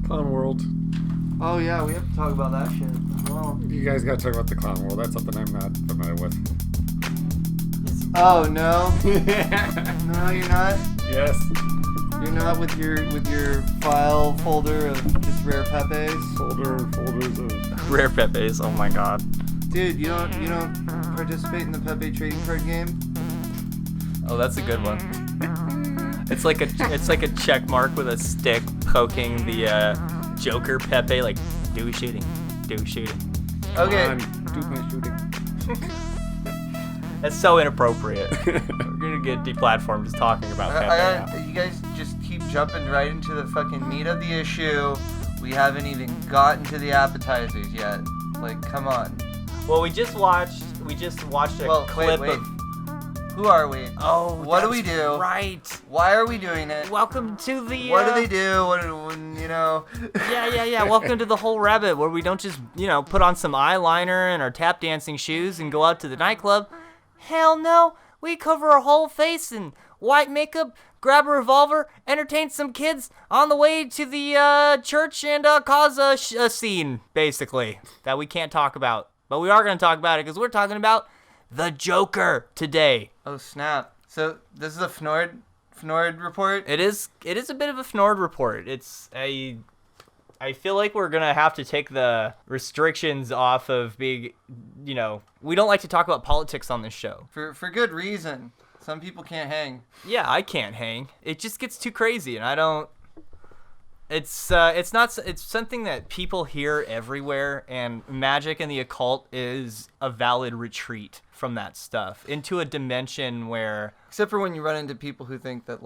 Clown World. Oh yeah, we have to talk about that shit as well. You guys gotta talk about the Clown World. That's something I'm not familiar with. Oh no. No, you're not. Yes. You're not with your file folder of just rare Pepes. Folders of Rare Pepes. Oh my god. Dude, you don't participate in the Pepe trading card game? Oh, that's a good one. It's like a check mark with a stick poking the Joker Pepe, like do shooting. Okay. Come on, do my shooting. That's so inappropriate. We're gonna get deplatformed just talking about Pepe. You guys just keep jumping right into the fucking meat of the issue. We haven't even gotten to the appetizers yet. Like, come on. Well, we just watched a clip wait. of. Who are we? Oh, what do we do? Right. Why are we doing it? Welcome to the. What do they do? You know? Yeah. Welcome to the whole rabbit, where we don't just put on some eyeliner and our tap dancing shoes and go out to the nightclub. Hell no, we cover our whole face in white makeup, grab a revolver, entertain some kids on the way to the church, and cause a scene, basically, that we can't talk about. But we are going to talk about it because we're talking about the Joker today. Oh snap! So this is a Fnord report. It is a bit of a Fnord report. I feel like we're gonna have to take the restrictions off of being, we don't like to talk about politics on this show. For good reason. Some people can't hang. Yeah, I can't hang. It just gets too crazy, and I don't. It's something that people hear everywhere, and magic and the occult is a valid retreat from that stuff into a dimension where. Except for when you run into people who think that,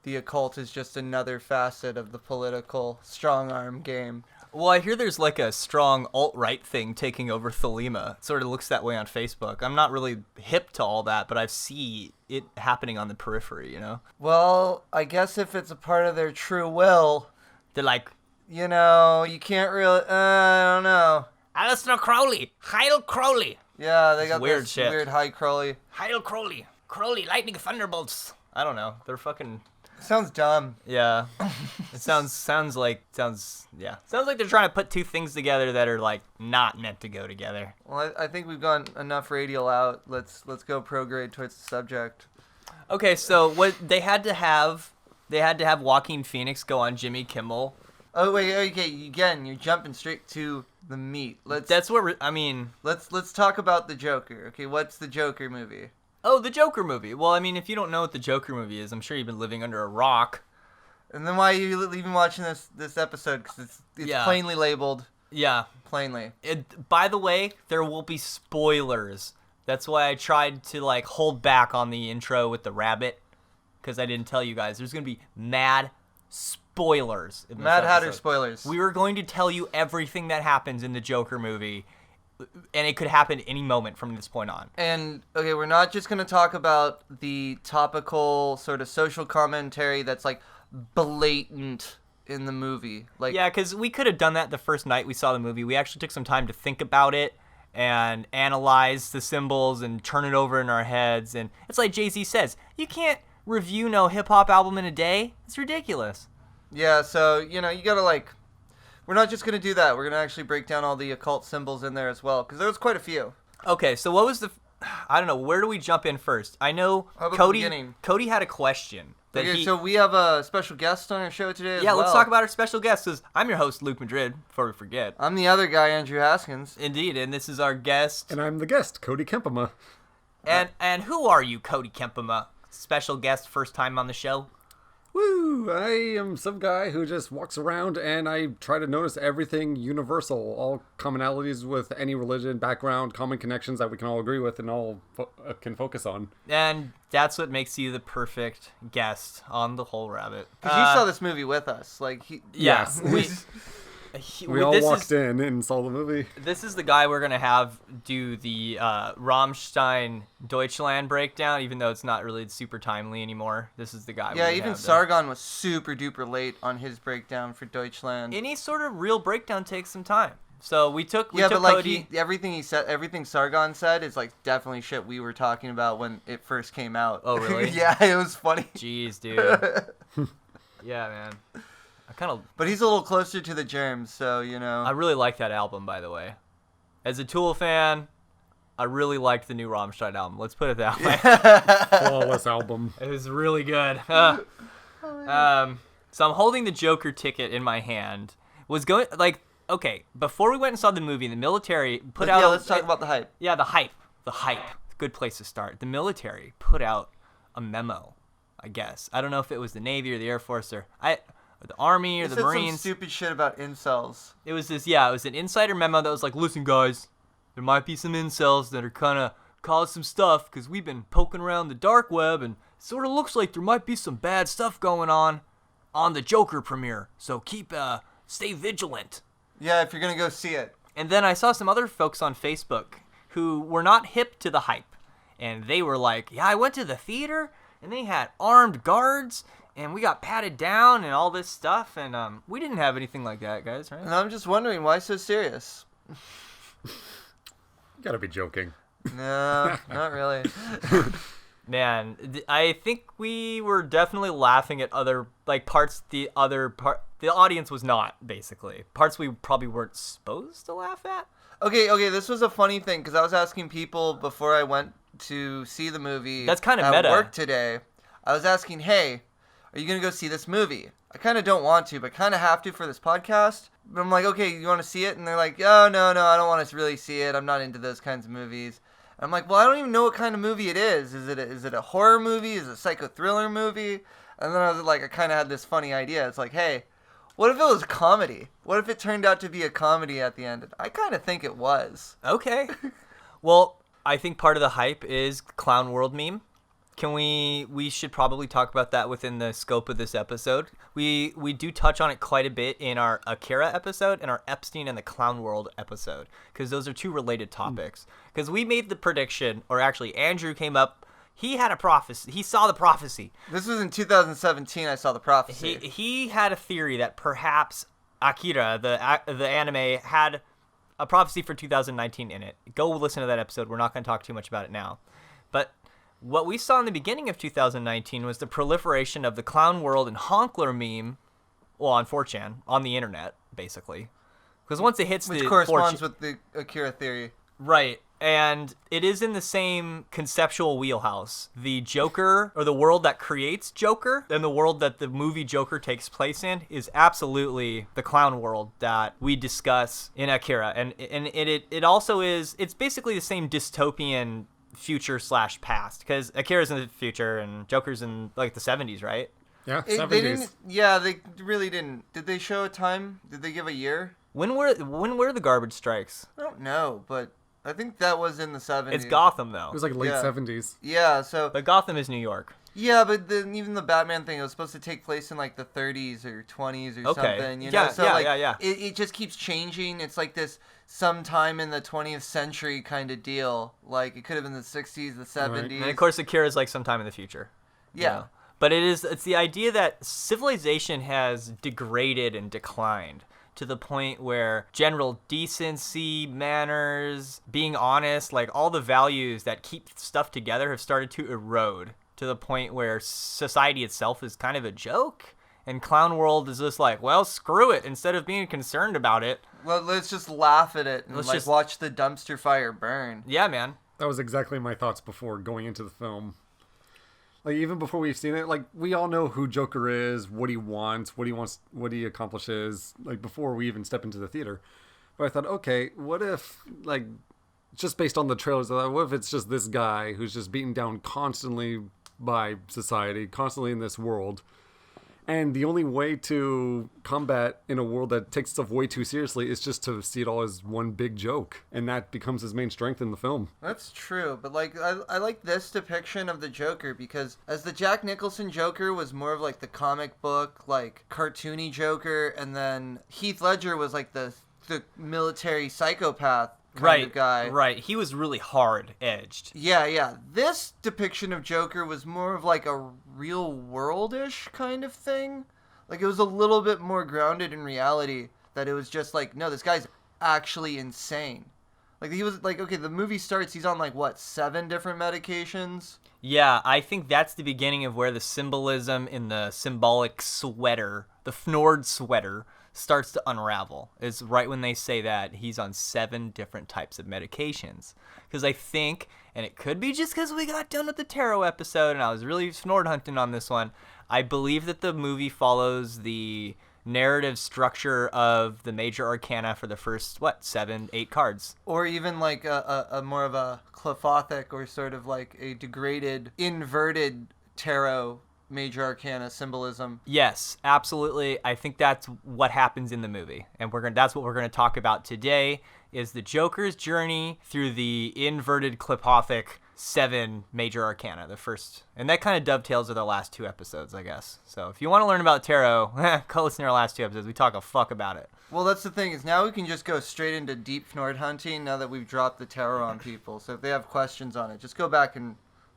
the occult is just another facet of the political strong-arm game. Well, I hear there's like a strong alt-right thing taking over Thelema. It sort of looks that way on Facebook. I'm not really hip to all that, but I see it happening on the periphery, Well, I guess if it's a part of their true will, they're like, you can't really, I don't know. Aleister Crowley, Heil Crowley. Yeah, they got weird this shit. Weird high Crowley. Heil Crowley, lightning thunderbolts. I don't know. They're fucking. Sounds dumb. Yeah. It sounds like they're trying to put two things together that are like not meant to go together. Well, I think we've gone enough radial out. Let's go prograde towards the subject. Okay, so what they had to have Joaquin Phoenix go on Jimmy Kimmel. Oh wait, okay, again, you're jumping straight to the meat. Let's talk about the Joker. Okay, what's the Joker movie? Oh, the Joker movie. Well, I mean, if you don't know what the Joker movie is, I'm sure you've been living under a rock. And then why are you even watching this episode? Because it's plainly labeled. Yeah. Plainly. By the way, there will be spoilers. That's why I tried to hold back on the intro with the rabbit, because I didn't tell you guys. There's going to be mad spoilers in this Mad Hatter episode. spoilers. We were going to tell you everything that happens in the Joker movie, and it could happen any moment from this point on. And, okay, we're not just going to talk about the topical sort of social commentary that's, blatant in the movie. Yeah, because we could have done that the first night we saw the movie. We actually took some time to think about it and analyze the symbols and turn it over in our heads. And it's like Jay-Z says, you can't review no hip-hop album in a day. It's ridiculous. Yeah, so, you gotta, we're not just going to do that. We're going to actually break down all the occult symbols in there as well, because there was quite a few. Okay, so what was I don't know, where do we jump in first? I know Cody had a question. So we have a special guest on our show today as well. Yeah, let's talk about our special guest, because I'm your host, Luke Madrid, before we forget. I'm the other guy, Andrew Haskins. Indeed, and this is our guest. And I'm the guest, Cody Kempema. And who are you, Cody Kempema? Special guest, first time on the show? Woo! I am some guy who just walks around and I try to notice everything universal, all commonalities with any religion, background, common connections that we can all agree with and all can focus on. And that's what makes you the perfect guest on The Whole Rabbit. Because you saw this movie with us. Yes. We all walked in and saw the movie. This is the guy we're going to have do the Rammstein Deutschland breakdown, even though it's not really super timely anymore. This is the guy. Yeah, even Sargon was super duper late on his breakdown for Deutschland. Any sort of real breakdown takes some time. So we took Cody. Everything he said, everything Sargon said is definitely shit we were talking about when it first came out. Oh, really? Yeah, it was funny. Jeez, dude. Yeah, man. But he's a little closer to the germs, so, I really like that album, by the way. As a Tool fan, I really liked the new Rammstein album. Let's put it that way. Flawless album. It was really good. So I'm holding the Joker ticket in my hand. Okay, before we went and saw the movie, the military put out... Yeah, let's talk about the hype. Yeah, the hype. The hype. Good place to start. The military put out a memo, I guess. I don't know if it was the Navy or the Air Force or the Army or the Marines. Some stupid shit about incels. It was an insider memo that was like, listen, guys, there might be some incels that are kind of cause some stuff because we've been poking around the dark web and it sort of looks like there might be some bad stuff going on the Joker premiere. So stay vigilant. Yeah, if you're going to go see it. And then I saw some other folks on Facebook who were not hip to the hype. And they were like, yeah, I went to the theater and they had armed guards and we got patted down and all this stuff. And we didn't have anything like that, guys, right? And I'm just wondering, why so serious? You gotta be joking. No, not really. Man, I think we were definitely laughing at other parts. The audience was not, basically parts we probably weren't supposed to laugh at. Okay, this was a funny thing because I was asking people before I went to see the movie. That's kind of at meta. Work today. I was asking, hey, are you gonna go see this movie? I kind of don't want to, but kind of have to for this podcast. But I'm like, okay, you want to see it? And they're like, oh, no, I don't want to really see it. I'm not into those kinds of movies. I'm like, well, I don't even know what kind of movie it is. Is it a horror movie? Is it a psycho-thriller movie? And then I was like, I kind of had this funny idea. It's like, hey, what if it was a comedy? What if it turned out to be a comedy at the end? And I kind of think it was. Okay. Well, I think part of the hype is Clown World meme. We should probably talk about that within the scope of this episode. We do touch on it quite a bit in our Akira episode and our Epstein and the Clown World episode, because those are two related topics. Because we made the prediction, or actually Andrew came up, he had a prophecy. He saw the prophecy. This was in 2017 I saw the prophecy. He had a theory that perhaps Akira, the anime, had a prophecy for 2019 in it. Go listen to that episode. We're not going to talk too much about it now. But what we saw in the beginning of 2019 was the proliferation of the Clown World and Honkler meme, well, on 4chan, on the internet, basically. Because once it hits Which the corresponds with the Akira theory. Right, and it is in the same conceptual wheelhouse. The Joker, or the world that creates Joker, and the world that the movie Joker takes place in, is absolutely the clown world that we discuss in Akira. And it also is, it's basically the same dystopian future/past, because Akira's in the future and Joker's in like the 70s, right? Yeah, 70s. They really didn't. Did they show a time? Did they give a year? When were the garbage strikes? I don't know, but I think that was in the 70s. It's Gotham though. It was like late 70s. Yeah, so. But Gotham is New York. Yeah, but then even the Batman thing, it was supposed to take place in like the 30s or 20s or something. You know? Yeah, so yeah. It just keeps changing. It's like this sometime in the 20th century kind of deal. Like it could have been the 60s, the 70s. Right. And of course, Akira's like sometime in the future. Yeah. You know? But it's the idea that civilization has degraded and declined to the point where general decency, manners, being honest, like all the values that keep stuff together have started to erode to the point where society itself is kind of a joke. And Clown World is just like, well, screw it. Instead of being concerned about it, well, let's just laugh at it and let's like just watch the dumpster fire burn. Yeah, man. That was exactly my thoughts before going into the film. Like, even before we've seen it, like, we all know who Joker is, what he wants, what he accomplishes, like, before we even step into the theater. But I thought, okay, what if, like, just based on the trailers, what if it's just this guy who's just beaten down constantly by society, constantly in this world, and the only way to combat in a world that takes stuff way too seriously is just to see it all as one big joke, and that becomes his main strength in the film. That's true, but like I like this depiction of the Joker because as the Jack Nicholson Joker was more of like the comic book, like cartoony Joker, and then Heath Ledger was like the military psychopath kind of guy. Right. He was really hard-edged. Yeah. This depiction of Joker was more of like a real world-ish kind of thing. Like it was a little bit more grounded in reality, that it was just like, no, this guy's actually insane. Like he was like, okay, the movie starts, he's on like what, 7 different medications? Yeah, I think that's the beginning of where the symbolism in the symbolic sweater, the Fnord sweater, starts to unravel. Is right when they say that he's on 7 different types of medications. Because I think, and it could be just because we got done with the tarot episode and I was really Fnord hunting on this one, I believe that the movie follows the narrative structure of the major arcana for the first 7, 8 cards, Or even like a more of a clefothic or sort of like a degraded, inverted tarot major arcana symbolism. Yes, absolutely. I think that's what happens in the movie, and that's what we're gonna talk about today, is the Joker's journey through the inverted clefothic 7 major arcana, the first, and that kind of dovetails with our last 2 episodes, I guess. So if you want to learn about tarot, go listen to our last 2 episodes. We talk a fuck about it. Well, that's the thing, is now we can just go straight into deep Fnord hunting now that we've dropped the tarot on people. So if they have questions on it, just go back and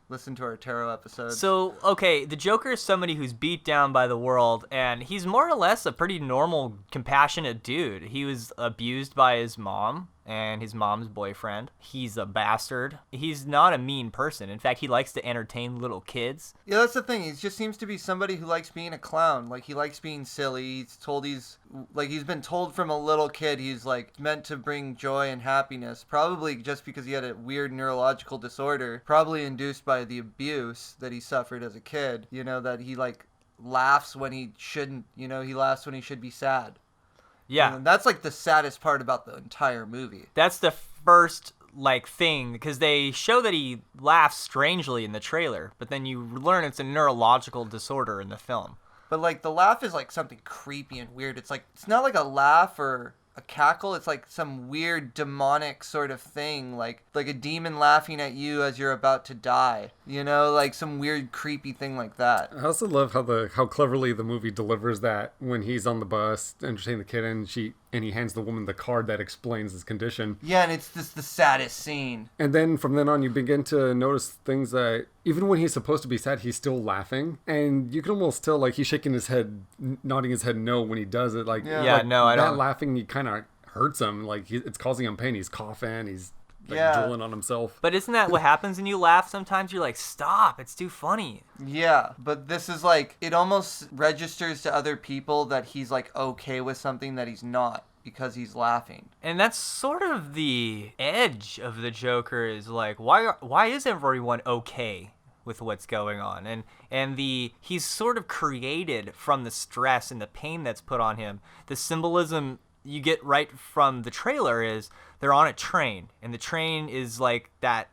listen to our tarot episode. So, okay, the Joker is somebody who's beat down by the world, and he's more or less a pretty normal, compassionate dude. He was abused by his mom and his mom's boyfriend. He's a bastard. He's not a mean person. In fact, he likes to entertain little kids. Yeah, that's the thing. He just seems to be somebody who likes being a clown. Like, he likes being silly. He's been told from a little kid he's, like, meant to bring joy and happiness. Probably just because he had a weird neurological disorder. Probably induced by the abuse that he suffered as a kid. You know, that he, like, laughs when he shouldn't. You know, he laughs when he should be sad. Yeah. And that's, like, the saddest part about the entire movie. That's the first, like, thing, because they show that he laughs strangely in the trailer, but then you learn it's a neurological disorder in the film. But, like, the laugh is, like, something creepy and weird. It's, like, it's not like a laugh or a cackle. It's, like, some weird demonic sort of thing. Like a demon laughing at you as you're about to die. You know? Like, some weird, creepy thing like that. I also love how cleverly the movie delivers that when he's on the bus entertaining the kid and he hands the woman the card that explains his condition. Yeah, and it's just the saddest scene. And then from then on, you begin to notice things that even when he's supposed to be sad, he's still laughing. And you can almost tell, like, he's shaking his head, nodding his head no when he does it. Like, Yeah, no, I don't. That laughing, he kind of hurts him. Like, it's causing him pain. He's coughing. He's drooling on himself. But isn't that what happens when you laugh? Sometimes you're like, stop, it's too funny. Yeah, but this is like, it almost registers to other people that he's like okay with something that he's not because he's laughing. And that's sort of the edge of the Joker, is like, why is everyone okay with what's going on? And he's sort of created from the stress and the pain that's put on him. The symbolism you get right from the trailer is they're on a train, and the train is like that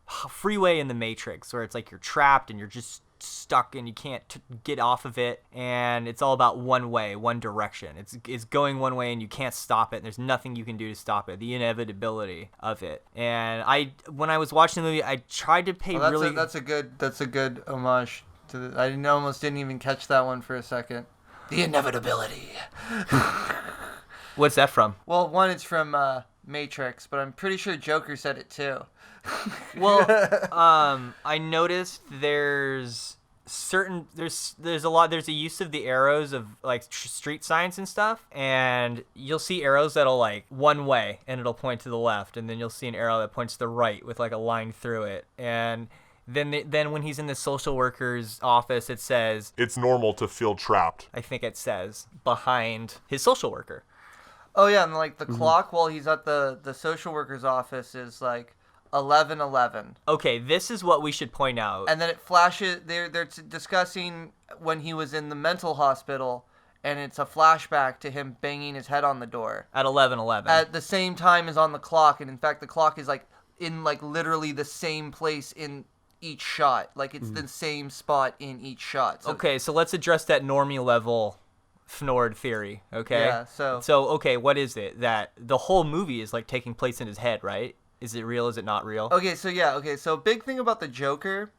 freeway in the Matrix where it's like you're trapped and you're just stuck and you can't get off of it, and it's all about one way, one direction. It's going one way and you can't stop it, and there's nothing you can do to stop it, the inevitability of it. And when I was watching the movie, I tried to pay that's a good homage to the, I almost didn't even catch that one for a second. The inevitability. What's that from? Well, one is from Matrix, but I'm pretty sure Joker said it too. Well, I noticed there's a use of the arrows of like street signs and stuff, and you'll see arrows that'll like one way and it'll point to the left, and then you'll see an arrow that points to the right with like a line through it, and then when he's in the social worker's office, it says it's normal to feel trapped. I think it says behind his social worker. Oh yeah, and like the clock while he's at the social worker's office is like 11:11. Okay, this is what we should point out. And then it flashes. They're discussing when he was in the mental hospital, and it's a flashback to him banging his head on the door At 11:11. at the same time as on the clock. And in fact, the clock is like in like literally the same place in each shot. Like it's the same spot in each shot. So, Okay, so let's address that normie level Fnord theory, okay? Yeah, so okay, what is it? That the whole movie is like taking place in his head, right? Is it real? Is it not real? Okay, so a big thing about the Joker,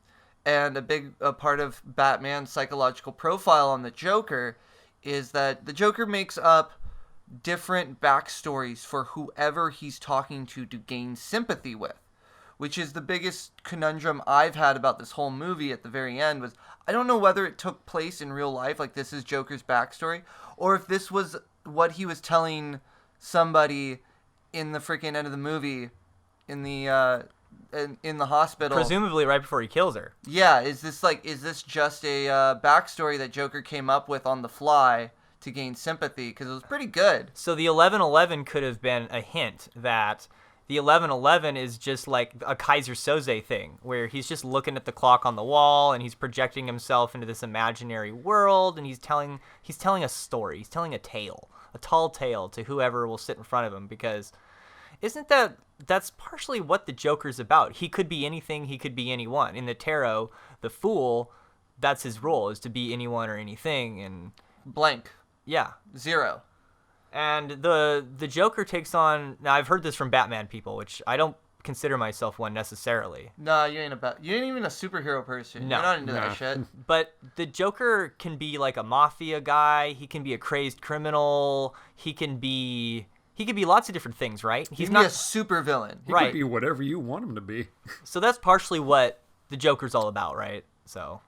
and a part of Batman's psychological profile on the Joker, is that the Joker makes up different backstories for whoever he's talking to gain sympathy with, which is the biggest conundrum I've had about this whole movie at the very end. Was I don't know whether it took place in real life, like this is Joker's backstory, or if this was what he was telling somebody in the freaking end of the movie in the hospital. Presumably right before he kills her. Yeah, is this just a backstory that Joker came up with on the fly to gain sympathy? Because it was pretty good. So the 11:11 could have been a hint that the 11:11 is just like a Kaiser Soze thing, where he's just looking at the clock on the wall and he's projecting himself into this imaginary world, and he's telling a story. He's telling a tale, a tall tale to whoever will sit in front of him. Because that's partially what the Joker's about. He could be anything. He could be anyone. In the tarot, the Fool, that's his role, is to be anyone or anything. And blank. Yeah. Zero. And the Joker takes on, now I've heard this from Batman people, which I don't consider myself one necessarily. No, you ain't even a superhero person. No. You're not into that shit. But the Joker can be like a mafia guy. He can be a crazed criminal. He can be lots of different things, right? He's not a super villain. He Right. could be whatever you want him to be. So that's partially what the Joker's all about, right? So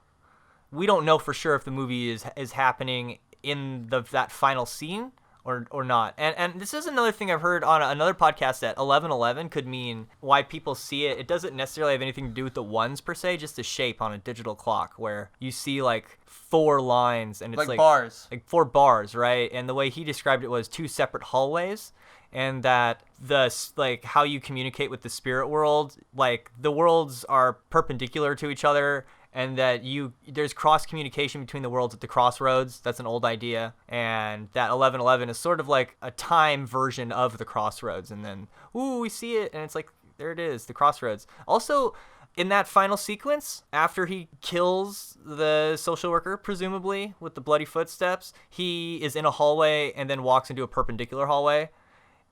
we don't know for sure if the movie is happening in that final scene or not. And this is another thing I've heard on another podcast, that 11:11 could mean why people see it. It doesn't necessarily have anything to do with the ones per se, just a shape on a digital clock where you see like 4 lines and it's like bars. Like 4 bars, right? And the way he described it was 2 separate hallways. And that like how you communicate with the spirit world, like the worlds are perpendicular to each other, and that there's cross communication between the worlds at the crossroads. That's an old idea, and that 11:11 is sort of like a time version of the crossroads. And then we see it, and it's like, there it is, the crossroads. Also, in that final sequence, after he kills the social worker, presumably with the bloody footsteps, he is in a hallway and then walks into a perpendicular hallway.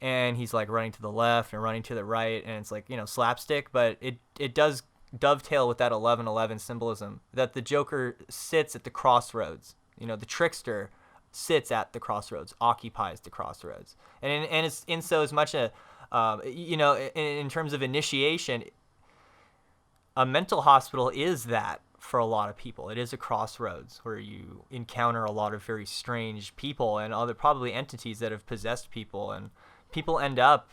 And he's like running to the left and running to the right, and it's like, slapstick, but it does dovetail with that 11:11 symbolism, that the Joker sits at the crossroads. The trickster sits at the crossroads, occupies the crossroads, and it's in so as much a in terms of initiation, a mental hospital is that for a lot of people. It is a crossroads where you encounter a lot of very strange people and other probably entities that have possessed people, and people end up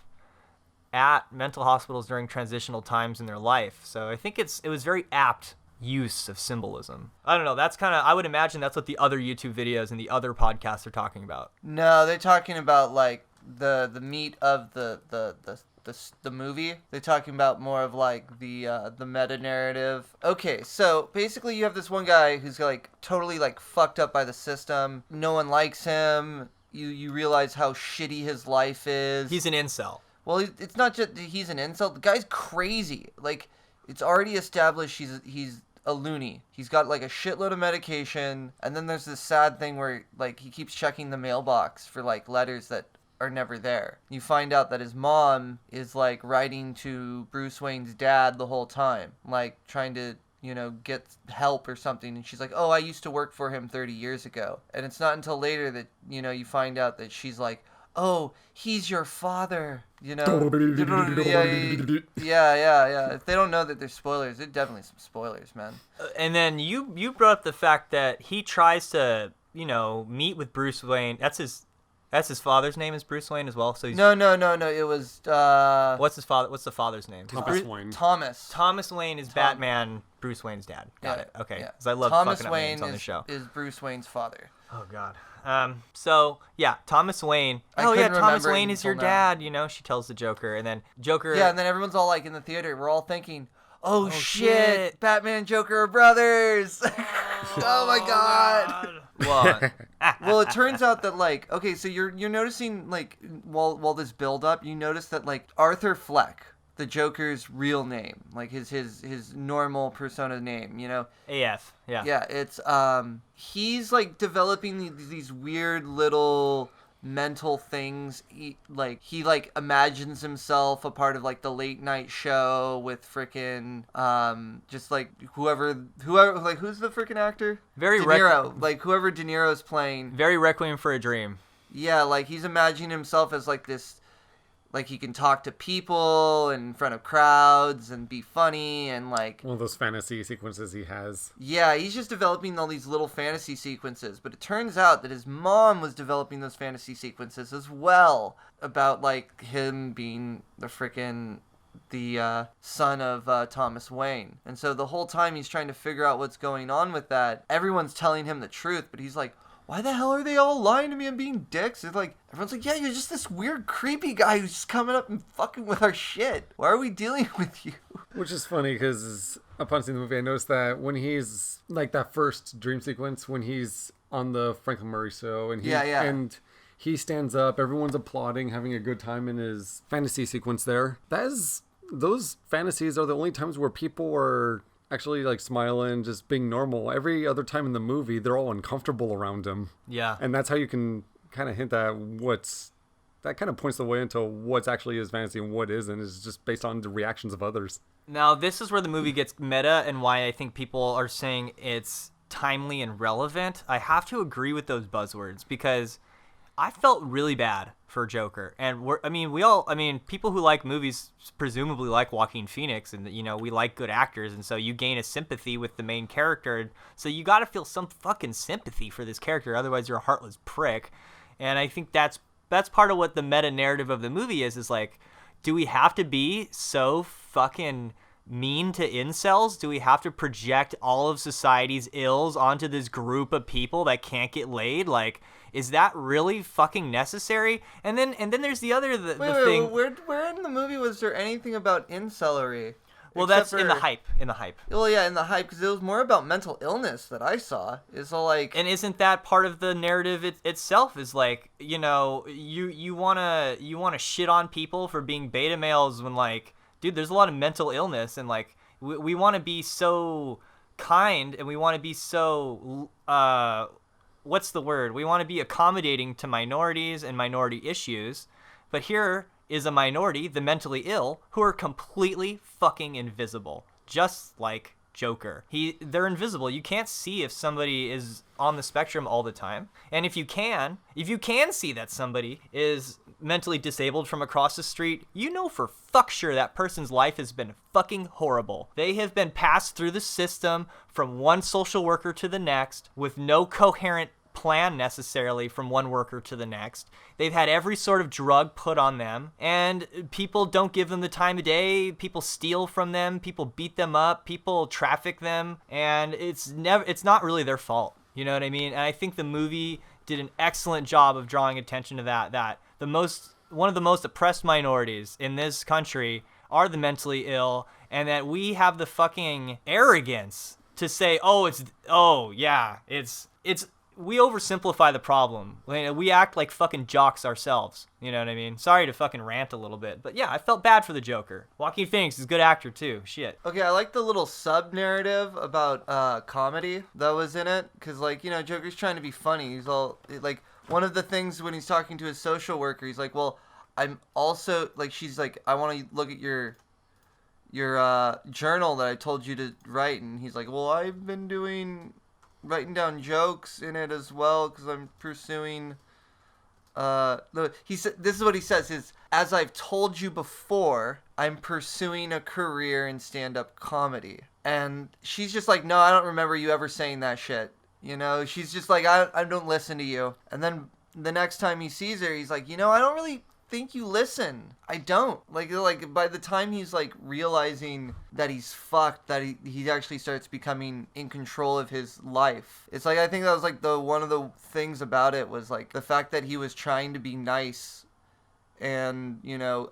at mental hospitals during transitional times in their life. So I think it was very apt use of symbolism. I don't know. That's I would imagine that's what the other YouTube videos and the other podcasts are talking about. No, they're talking about like the meat of the movie. They're talking about more of like the meta narrative. Okay, so basically you have this one guy who's like totally like fucked up by the system. No one likes him. You realize how shitty his life is. He's an incel. Well, it's not just he's an incel. The guy's crazy. Like, it's already established he's a loony. He's got like a shitload of medication, and then there's this sad thing where like he keeps checking the mailbox for like letters that are never there. You find out that his mom is like writing to Bruce Wayne's dad the whole time, like trying to get help or something, and she's like, oh, I used to work for him 30 years ago. And it's not until later that you find out that she's like, oh, he's your father, yeah. If they don't know that there's spoilers, there's definitely some spoilers, man. And then you brought up the fact that he tries to meet with Bruce Wayne. That's his father's name is Bruce Wayne as well. So he's... No. It was What's the father's name? Thomas Wayne. Thomas Wayne is Batman. Bruce Wayne's dad. Got it. Okay. Yeah. Because I love Thomas fucking up Wayne names on the show. is Bruce Wayne's father. Oh God. So yeah, Thomas Wayne. I Oh yeah, couldn't Thomas remember Wayne it is your until now. dad. She tells the Joker, and then Joker. Yeah, and then everyone's all like in the theater. We're all thinking, oh shit. Batman, Joker are brothers. Oh my God. What? Well, it turns out that like, okay, so you're noticing like while this build up, you notice that like Arthur Fleck, the Joker's real name, like his normal persona name, AF. Yeah. Yeah, it's he's like developing these weird little mental things. He imagines himself a part of like the late night show with frickin' just like whoever like who's the frickin' actor? De Niro. Like whoever De Niro's playing. Very Requiem for a Dream. Yeah, like he's imagining himself as like this. Like, he can talk to people in front of crowds and be funny and, like... One of those fantasy sequences he has. Yeah, he's just developing all these little fantasy sequences. But it turns out that his mom was developing those fantasy sequences as well. About, like, him being the frickin' the son of Thomas Wayne. And so the whole time he's trying to figure out what's going on with that. Everyone's telling him the truth, but he's like, why the hell are they all lying to me and being dicks? It's like, everyone's like, yeah, you're just this weird, creepy guy who's just coming up and fucking with our shit. Why are we dealing with you? Which is funny because upon seeing the movie, I noticed that when he's like that first dream sequence, when he's on the Franklin Murray show and and he stands up, everyone's applauding, having a good time in his fantasy sequence there. Those fantasies are the only times where people are actually like smiling, just being normal. Every other time in the movie, they're all uncomfortable around him. Yeah. And that's how you can kind of hint at that kind of points the way into what's actually his fantasy and what isn't, is just based on the reactions of others. Now, this is where the movie gets meta and why I think people are saying it's timely and relevant. I have to agree with those buzzwords because I felt really bad for Joker. And people who like movies presumably like Joaquin Phoenix, and we like good actors, and so you gain a sympathy with the main character. So you got to feel some fucking sympathy for this character, otherwise you're a heartless prick. And I think that's part of what the meta narrative of the movie is like, do we have to be so fucking mean to incels? Do we have to project all of society's ills onto this group of people that can't get laid? Like, is that really fucking necessary? And then there's the thing. Where in the movie was there anything about incellery? Well, that's in the hype. Well, yeah, in the hype, because it was more about mental illness that I saw. It's all like, and isn't that part of the narrative itself? Is like, you wanna shit on people for being beta males when, like, dude, there's a lot of mental illness, and like we want to be so kind, and we want to be so what's the word? We want to be accommodating to minorities and minority issues, but here is a minority, the mentally ill, who are completely fucking invisible, just like Joker. They're invisible. You can't see if somebody is on the spectrum all the time. And if you can see that somebody is mentally disabled from across the street, you know for fuck sure that person's life has been fucking horrible. They have been passed through the system from one social worker to the next with no coherent plan necessarily from one worker to the next. They've had every sort of drug put on them, and people don't give them the time of day. People steal from them, people beat them up, people traffic them, and it's not really their fault. You know what I mean? And I think the movie did an excellent job of drawing attention to that one of the most oppressed minorities in this country are the mentally ill, and that we have the fucking arrogance to say, we oversimplify the problem. We act like fucking jocks ourselves. You know what I mean? Sorry to fucking rant a little bit, but yeah, I felt bad for the Joker. Joaquin Phoenix is a good actor too. Shit. Okay, I like the little sub-narrative about comedy that was in it, because, like, Joker's trying to be funny. He's all, like, one of the things when he's talking to his social worker, he's like, well, I'm also, like, she's like, I want to look at your journal that I told you to write, and he's like, well, I've been writing down jokes in it as well, because I'm pursuing this is what he says, is, as I've told you before, I'm pursuing a career in stand-up comedy. And she's just like, no, I don't remember you ever saying that shit. She's just like, I don't listen to you. And then the next time he sees her, he's like, I don't really think you listen. I don't. Like by the time he's like realizing that he's fucked, that he actually starts becoming in control of his life. It's like, I think that was like one of the things about it was like the fact that he was trying to be nice and,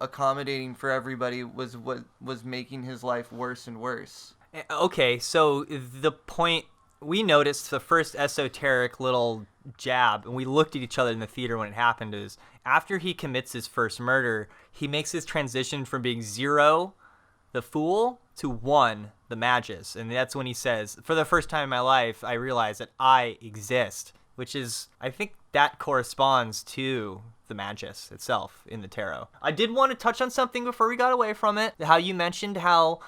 accommodating for everybody was what was making his life worse and worse. Okay, so the point, we noticed the first esoteric little jab, and we looked at each other in the theater when it happened, is after he commits his first murder, he makes his transition from being 0, the fool, to 1, the magus. And that's when he says, for the first time in my life, I realized that I exist, which is, I think that corresponds to the magus itself in the tarot. I did want to touch on something before we got away from it, how you mentioned how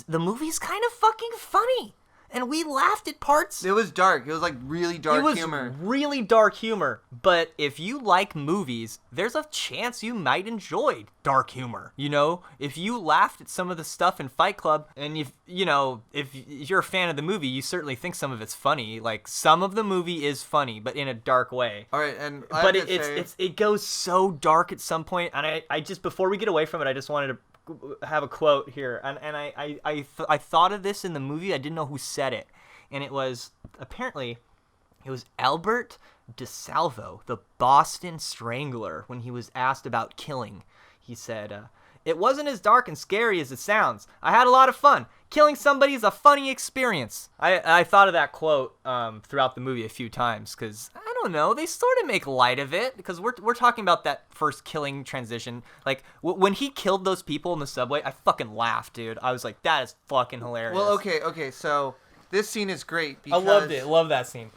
the movie's kind of fucking funny. And we laughed at parts. It was dark. It was like really dark humor. It was really dark humor. But if you like movies, there's a chance you might enjoy dark humor. If you laughed at some of the stuff in Fight Club, and if you're a fan of the movie, you certainly think some of it's funny. Like, some of the movie is funny, but in a dark way. All right, and it goes so dark at some point. And I just, before we get away from it, I just wanted to have a quote here, and I thought of this in the movie. I didn't know who said it, and it was Albert DeSalvo, the Boston Strangler, when he was asked about killing. He said, "It wasn't as dark and scary as it sounds. I had a lot of fun. Killing somebody is a funny experience." I thought of that quote throughout the movie a few times because, I don't know, they sort of make light of it because we're talking about that first killing transition. Like, when he killed those people in the subway, I fucking laughed, dude. I was like, that is fucking hilarious. Well, okay, so this scene is great because I loved it. Love that scene.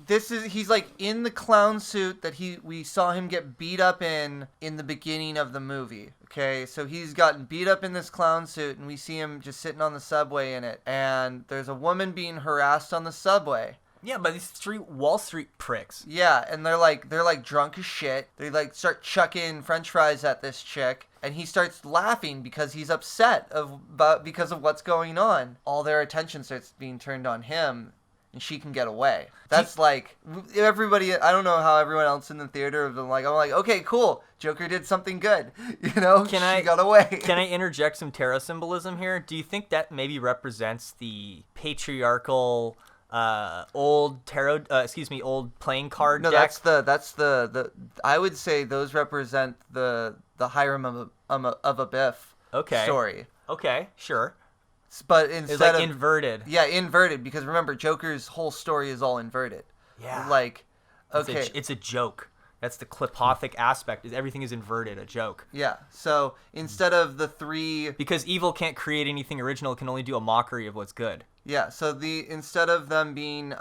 He's like in the clown suit that we saw him get beat up in the beginning of the movie. Okay, so he's gotten beat up in this clown suit, and we see him just sitting on the subway in it. And there's a woman being harassed on the subway. Yeah, by these three Wall Street pricks. Yeah, and they're like drunk as shit. They like start chucking French fries at this chick, and he starts laughing because he's upset because of what's going on. All their attention starts being turned on him, and she can get away. That's like everybody. I don't know how everyone else in the theater have been like. I'm like, okay, cool. Joker did something good. You know, she got away. Can I interject some tarot symbolism here? Do you think that maybe represents the patriarchal old playing card No, deck? that's the I would say those represent the Hiram of a Biff story. Okay, sure. But instead it's like of inverted. Yeah, inverted, because remember, Joker's whole story is all inverted. Yeah. Like, okay. It's a joke. That's the clipothic aspect. Is everything is inverted, a joke. Yeah. So instead of the three, because evil can't create anything original, it can only do a mockery of what's good. Yeah. So instead of them being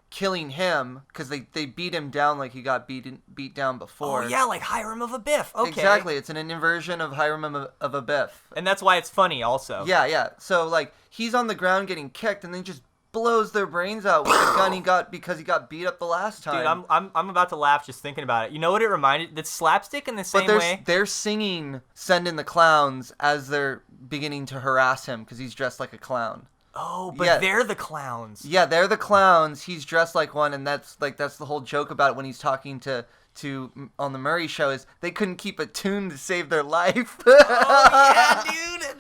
killing him because they beat him down like he got beat down before. Oh yeah, like Hiram of a Biff. Okay. Exactly. It's an inversion of Hiram of a Biff. And that's why it's funny, also. Yeah. So like he's on the ground getting kicked, and then just blows their brains out with the gun he got because he got beat up the last time. Dude, I'm about to laugh just thinking about it. You know what it reminded? That's slapstick in the same way. They're singing "Send in the Clowns" as they're beginning to harass him because he's dressed like a clown. Oh, but they're the clowns. Yeah, they're the clowns. He's dressed like one, and that's the whole joke about it when he's talking to on the Murray Show is they couldn't keep a tune to save their life. Oh yeah, dude,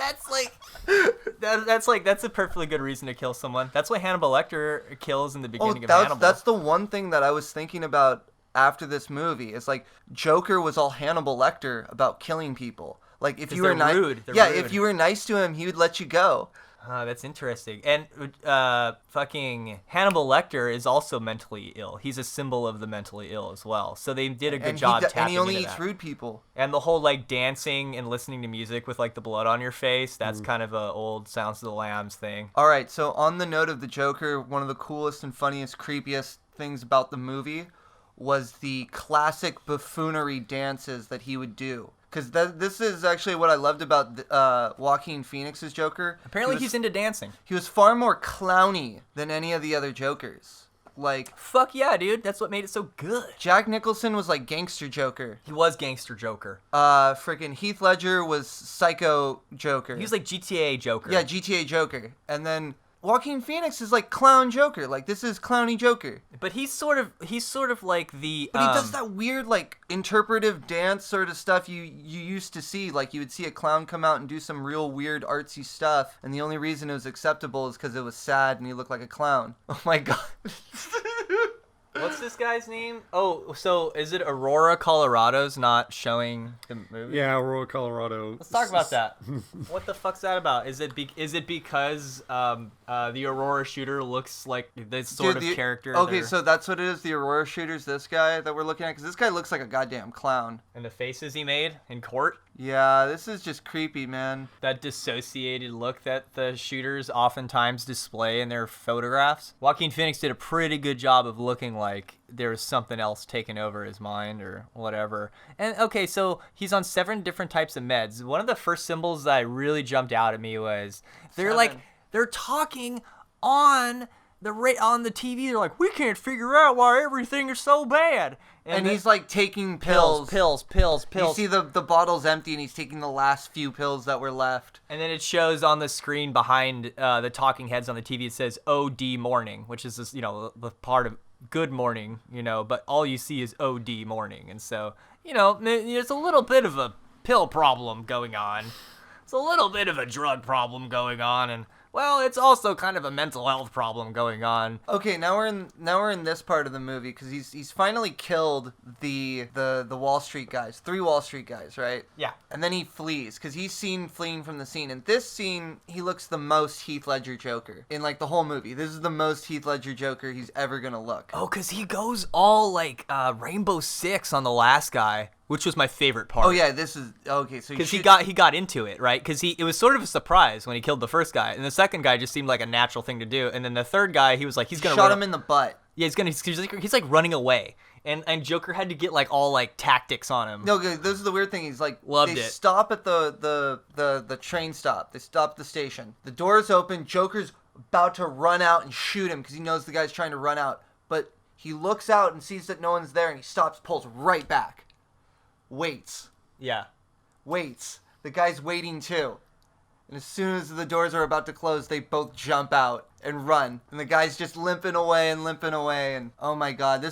that's a perfectly good reason to kill someone. That's why Hannibal Lecter kills in the beginning of Hannibal. That's the one thing that I was thinking about after this movie. It's like Joker was all Hannibal Lecter about killing people. Like if you were rude. If you were nice to him, he would let you go. That's interesting. And fucking Hannibal Lecter is also mentally ill. He's a symbol of the mentally ill as well. So they did a good job tapping into that. And he only eats rude people. And the whole like dancing and listening to music with like the blood on your face, that's kind of a old Silence of the Lambs thing. All right, so on the note of the Joker, one of the coolest and funniest, creepiest things about the movie was the classic buffoonery dances that he would do. Because this is actually what I loved about Joaquin Phoenix's Joker. Apparently he's into dancing. He was far more clowny than any of the other Jokers. Like, fuck yeah, dude. That's what made it so good. Jack Nicholson was like gangster Joker. He was gangster Joker. Freaking Heath Ledger was psycho Joker. He was like GTA Joker. Yeah, GTA Joker. And then Joaquin Phoenix is like clown Joker. Like, this is clowny Joker. But he's sort of like the. But he does that weird like interpretive dance sort of stuff you used to see. Like, you would see a clown come out and do some real weird artsy stuff, and the only reason it was acceptable is because it was sad and he looked like a clown. Oh my god. What's this guy's name? Oh, so is it Aurora, Colorado's not showing the movie? Yeah, Aurora, Colorado. Let's talk about that. What the fuck's that about? Is it because the Aurora shooter looks like this sort of character? Okay, so that's what it is. The Aurora shooter's this guy that we're looking at, because this guy looks like a goddamn clown. And the faces he made in court? Yeah, this is just creepy, man. That dissociated look that the shooters oftentimes display in their photographs. Joaquin Phoenix did a pretty good job of looking like there was something else taking over his mind or whatever. And okay, so he's on 7 different types of meds. One of the first symbols that really jumped out at me was they're talking on the TV. They're like, we can't figure out why everything is so bad. And he's like taking pills. Pills. You see the bottle's empty and he's taking the last few pills that were left. And then it shows on the screen behind the talking heads on the TV, it says OD morning, which is this, the part of good morning, but all you see is OD morning. And so, there's a little bit of a pill problem going on. It's a little bit of a drug problem going on, and well, it's also kind of a mental health problem going on. Okay, now we're in this part of the movie because he's finally killed the Wall Street guys, 3 Wall Street guys, right? Yeah. And then he flees because he's seen fleeing from the scene. In this scene, he looks the most Heath Ledger Joker in like the whole movie. This is the most Heath Ledger Joker he's ever gonna look. Oh, because he goes all like Rainbow Six on the last guy, which was my favorite part. Oh yeah, this is okay. So Because he got into it, right? Because it was sort of a surprise when he killed the first guy, and the second guy just seemed like a natural thing to do, and then the third guy, he was like, he's gonna shot him in the butt. Yeah, he's like running away, and Joker had to get like all like tactics on him. No, this is the weird thing. He's like, Loved they it. stop at the train stop. They stop at the station. The door's open. Joker's about to run out and shoot him because he knows the guy's trying to run out, but he looks out and sees that no one's there, and he stops, pulls right back. Waits. The guy's waiting too. And as soon as the doors are about to close, they both jump out and run. And the guy's just limping away. And oh my god,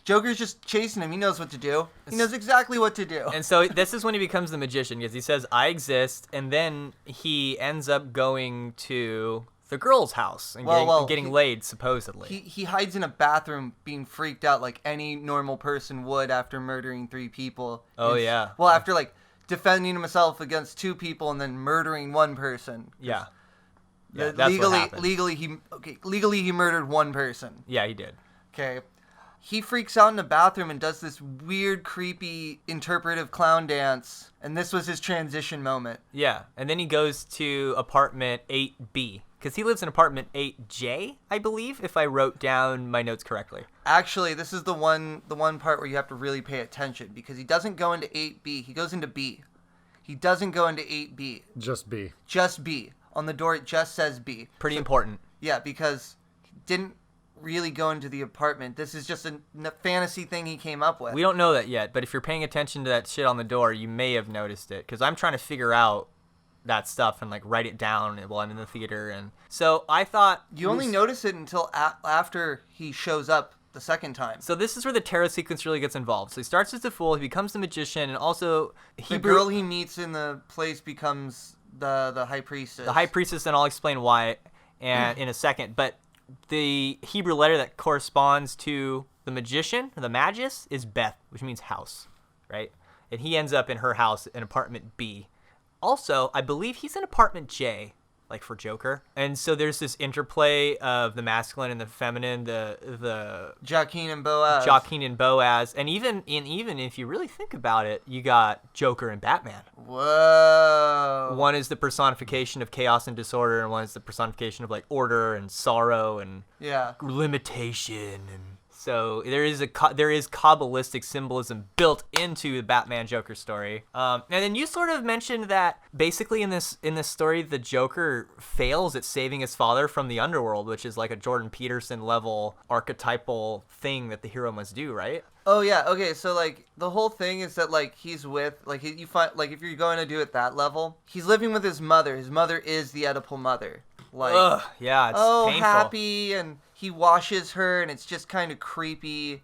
Joker's just chasing him. He knows what to do. He knows exactly what to do. And so this is when he becomes the magician, because he says, I exist, and then he ends up going to the girl's house and getting laid, supposedly. He hides in a bathroom being freaked out like any normal person would after murdering 3 people. Oh, yeah. Well, after like defending himself against 2 people and then murdering 1 person. Yeah. Yeah, that's what happened. Legally he murdered 1 person. Yeah, he did. Okay. He freaks out in the bathroom and does this weird, creepy, interpretive clown dance. And this was his transition moment. Yeah, and then he goes to apartment 8B. Because he lives in apartment 8J, I believe, if I wrote down my notes correctly. Actually, this is the one part where you have to really pay attention. Because he doesn't go into 8B. He goes into B. He doesn't go into 8B. Just B. Just B. On the door, it just says B. Pretty important. Yeah, because he didn't really go into the apartment. This is just a fantasy thing he came up with. We don't know that yet, but if you're paying attention to that shit on the door, you may have noticed it. Because I'm trying to figure out that stuff and like write it down while I'm in the theater. And so I thought... You only notice it until after he shows up the second time. So this is where the tarot sequence really gets involved. So he starts as a fool, he becomes the magician, and also... The girl he meets in the place becomes the high priestess. The high priestess, and I'll explain why in a second. But the Hebrew letter that corresponds to the magician, the magus, is Beth, which means house, right? And he ends up in her house in apartment B. Also, I believe he's in apartment J, like for Joker. And so there's this interplay of the masculine and the feminine, the Joaquin and Boaz. And even if you really think about it, you got Joker and Batman. Whoa. One is the personification of chaos and disorder, and one is the personification of like order and sorrow and limitation. And so there is Kabbalistic symbolism built into the Batman Joker story. And then you sort of mentioned that basically in this story, the Joker fails at saving his father from the underworld, which is like a Jordan Peterson level archetypal thing that the hero must do, right? Oh yeah, okay, so like the whole thing is that like he's with like you find like if you're going to do it that level, he's living with his mother. His mother is the Oedipal mother. Like yeah, it's painful. Happy, and he washes her, and it's just kind of creepy.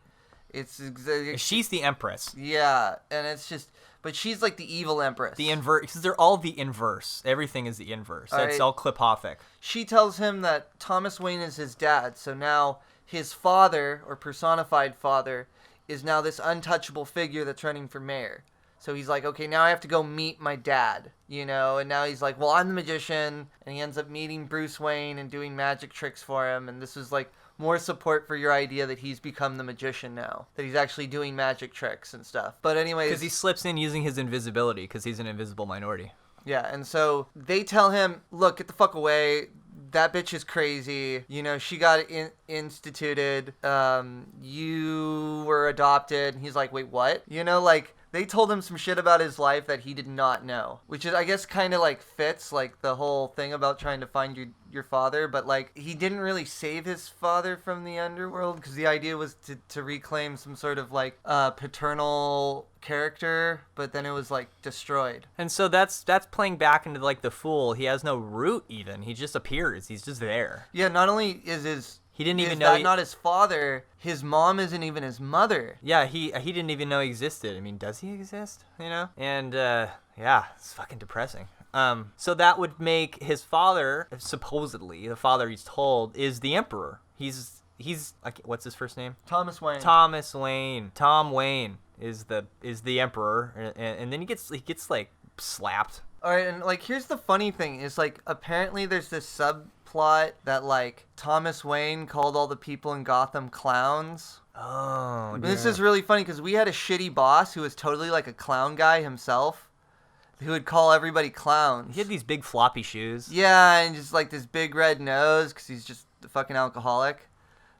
She's the empress. Yeah, and it's just, but she's like the evil empress. The inverse, because they're all the inverse. Everything is the inverse. It's all Kliphofic. She tells him that Thomas Wayne is his dad, so now his father, or personified father, is now this untouchable figure that's running for mayor. So he's like, okay, now I have to go meet my dad, you know? And now he's like, well, I'm the magician. And he ends up meeting Bruce Wayne and doing magic tricks for him. And this is like more support for your idea that he's become the magician now. That he's actually doing magic tricks and stuff. But anyways... Because he slips in using his invisibility, because he's an invisible minority. Yeah, and so they tell him, look, get the fuck away. That bitch is crazy. You know, she got instituted. You were adopted. And he's like, wait, what? You know, like... They told him some shit about his life that he did not know, which is, I guess, kind of like fits like the whole thing about trying to find your father. But like, he didn't really save his father from the underworld because the idea was to reclaim some sort of like paternal character, but then it was like destroyed. And so that's playing back into like the fool. He has no root even. He just appears. He's just there. Yeah. Not only is his He didn't even know. Not his father. His mom isn't even his mother. Yeah, he didn't even know he existed. I mean, does he exist? You know? And yeah, it's fucking depressing. So that would make his father, supposedly, the father he's told, is the emperor. He's like, what's his first name? Thomas Wayne. Thomas Wayne. Tom Wayne is the emperor, and then he gets like slapped. All right, and like here's the funny thing is like apparently there's this subplot that like Thomas Wayne called all the people in Gotham clowns. Oh, This is really funny because we had a shitty boss who was totally like a clown guy himself, who would call everybody clowns. he had these big floppy shoes. Yeah, and just like this big red nose because he's just a fucking alcoholic.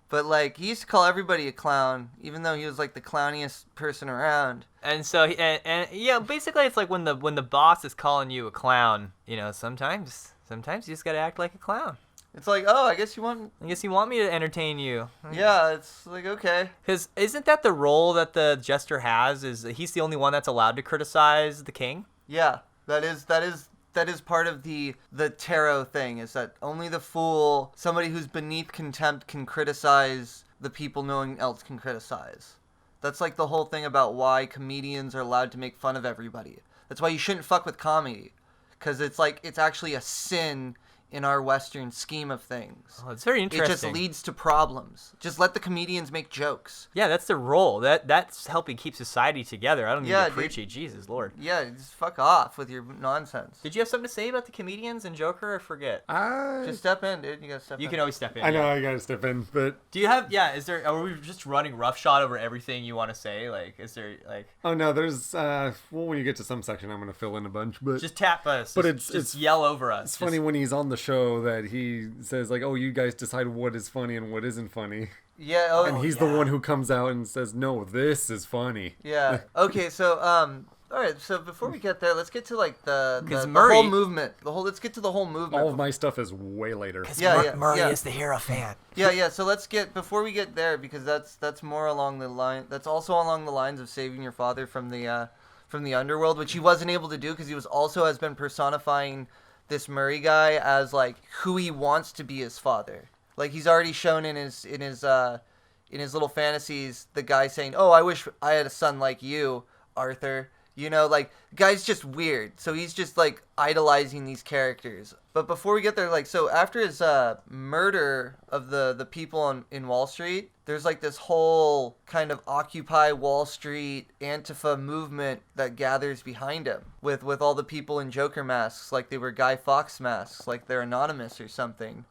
But like he used to call everybody a clown, even though he was like the clowniest person around. And so, and yeah, basically, it's like when the boss is calling you a clown, you know, sometimes you just gotta act like a clown. It's like, oh, I guess you want. I guess you want me to entertain you. Yeah, it's like okay. Because isn't that the role that the jester has? Is that he's the only one that's allowed to criticize the king? Yeah, that is part of the tarot thing. Is that only the fool, somebody who's beneath contempt, can criticize the people no one else can criticize. That's like the whole thing about why comedians are allowed to make fun of everybody. That's why you shouldn't fuck with comedy, because it's like it's actually a sin in our Western scheme of things. Oh, it's very interesting. It just leads to problems. Just let the comedians make jokes. Yeah, that's the role. That's helping keep society together. I don't need Yeah, to preach it. Jesus Lord. Yeah, just fuck off with your nonsense. Did you have something to say about the comedians and Joker? I forget. Just step in, dude. You gotta step in. You can always step in. I know yeah. I gotta step in, but Do you have? Yeah. Is there? Are we just running roughshod over everything you want to say? Like, is there like? oh no, there's well, when you get to some section, I'm gonna fill in a bunch, but Just tap us. But Just it's yell over us. it's funny when he's on the show that he says like, "Oh, you guys decide what is funny and what isn't funny," Yeah. Oh, and he's the one who comes out and says, "No, this is funny." Yeah. Okay. So all right. So before we get there, let's get to like the 'Cause whole Murray- movement. Let's get to the whole movement. All of my stuff is way later. Yeah, Murray yeah. is the hero fan. Yeah. So before we get there, because that's more along the line. That's also along the lines of saving your father from the underworld, which he wasn't able to do because he has been personifying this Murray guy as like who he wants to be his father. Like he's already shown in his little fantasies the guy saying, "Oh, I wish I had a son like you, Arthur." You know, like guy's just weird. So he's just like idolizing these characters. But before we get there, like so after his murder of the people in Wall Street, there's like this whole kind of Occupy Wall Street Antifa movement that gathers behind him with all the people in Joker masks, like they were Guy Fawkes masks, like they're anonymous or something.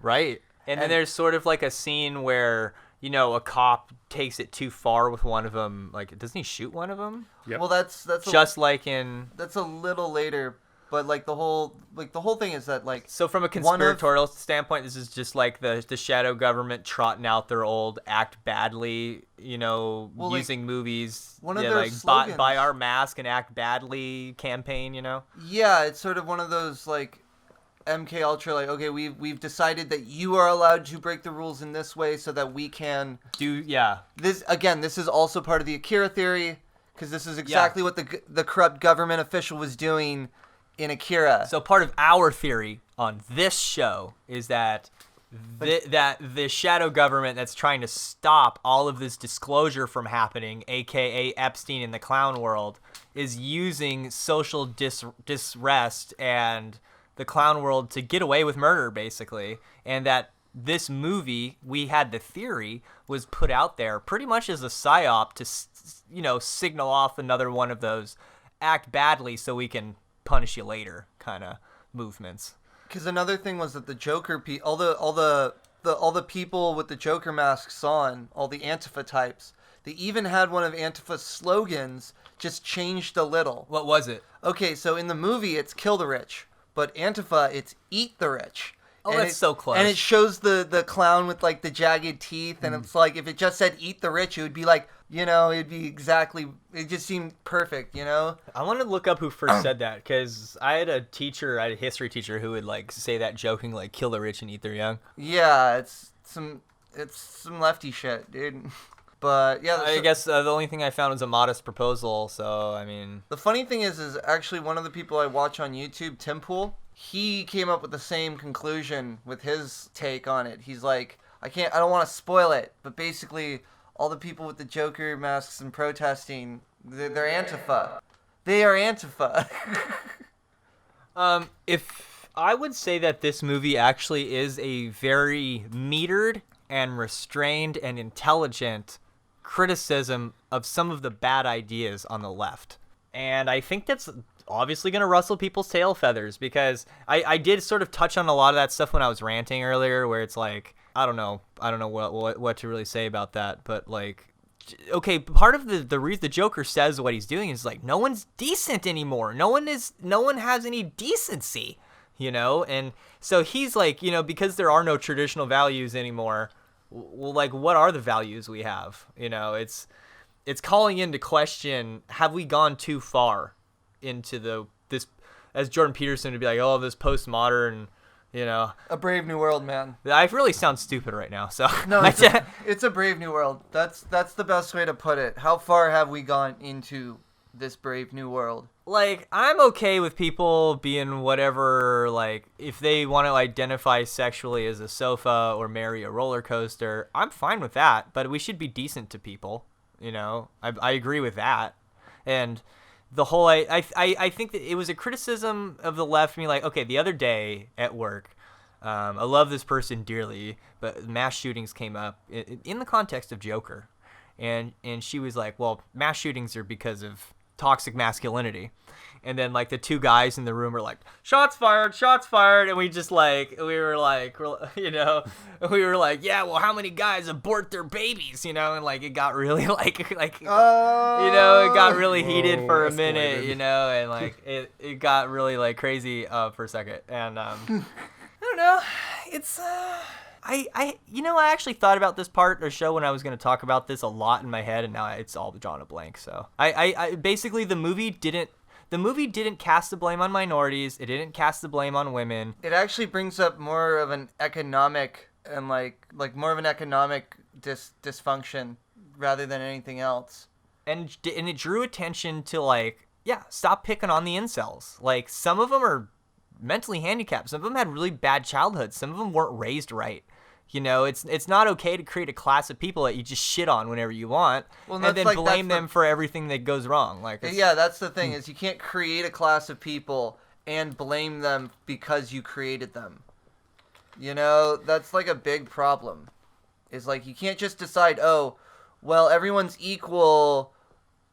Right. And then there's sort of like a scene where, you know, a cop takes it too far with one of them. Like, doesn't he shoot one of them? Yep. Well, that's Just like in... that's a little later, but like the whole thing is that like So from a conspiratorial standpoint, this is just like the shadow government trotting out their old act badly, you know, Well, like, using movies. one of yeah, their like slogans- buy our mask and act badly campaign, you know? yeah, it's sort of one of those like MK Ultra, like okay, we've decided that you are allowed to break the rules in this way so that we can Yeah. this is also part of the Akira theory because this is exactly what the corrupt government official was doing in Akira. So part of our theory on this show is that that the shadow government that's trying to stop all of this disclosure from happening, aka Epstein in the clown world, is using social disrest and the clown world to get away with murder, basically. And that this movie, we had the theory, was put out there pretty much as a psyop to, you know, signal off another one of those act badly so we can punish you later kind of movements. Because another thing was that the Joker, all the people with the Joker masks on, all the Antifa types, they even had one of Antifa's slogans just changed a little. What was it? Okay, so in the movie it's kill the rich, but Antifa it's eat the rich. Oh, And that's so close. And it shows the clown with like the jagged teeth, and it's like if it just said eat the rich, it would be like, you know, it'd be exactly. It just seemed perfect, you know. I want to look up who first said that because I had a history teacher who would like say that joking, like kill the rich and eat their young. Yeah, it's some lefty shit, dude. But yeah, I guess the only thing I found was a modest proposal. So I mean, the funny thing is actually one of the people I watch on YouTube, Tim Pool, he came up with the same conclusion with his take on it. He's like, I don't want to spoil it, but basically all the people with the Joker masks and protesting, they're Antifa. They are Antifa. If I would say that this movie actually is a very metered and restrained and intelligent criticism of some of the bad ideas on the left. And I think that's obviously going to rustle people's tail feathers, because I did sort of touch on a lot of that stuff when I was ranting earlier, where it's like, I don't know what to really say about that, but like, okay, part of the reason the Joker says what he's doing is like, no one's decent anymore. No one has any decency, you know? And so he's like, you know, because there are no traditional values anymore, well, like, what are the values we have? You know, it's calling into question, have we gone too far into this, as Jordan Peterson would be like, oh, this postmodern, you know. A brave new world, man. I really sound stupid right now, so. No, it's a brave new world. That's the best way to put it. How far have we gone into this brave new world? Like, I'm okay with people being whatever, like, if they want to identify sexually as a sofa or marry a roller coaster, I'm fine with that, but we should be decent to people, you know. I agree with that. And the whole, I think that it was a criticism of the left. I mean, like, okay, the other day at work, I love this person dearly, but mass shootings came up in the context of Joker. And she was like, well, mass shootings are because of toxic masculinity. And then, like, the two guys in the room were like, shots fired. And we were like, yeah, well, how many guys abort their babies, you know? And, like, it got really, you know, it got really heated for a minute, you know? And, like, it got really, like, crazy for a second. And, I don't know. It's, I actually thought about this part of the show when I was going to talk about this a lot in my head, and now it's all drawn a blank. So I basically, the movie didn't cast the blame on minorities. It didn't cast the blame on women. It actually brings up more of an economic and like more of an economic dysfunction rather than anything else. And it drew attention to, like, yeah, stop picking on the incels. Like, some of them are mentally handicapped. Some of them had really bad childhoods. Some of them weren't raised right. You know, it's not okay to create a class of people that you just shit on whenever you want, and then blame them for everything that goes wrong. Like, yeah, that's the thing, is you can't create a class of people and blame them because you created them. You know, that's like a big problem. Is like, you can't just decide, oh, well, everyone's equal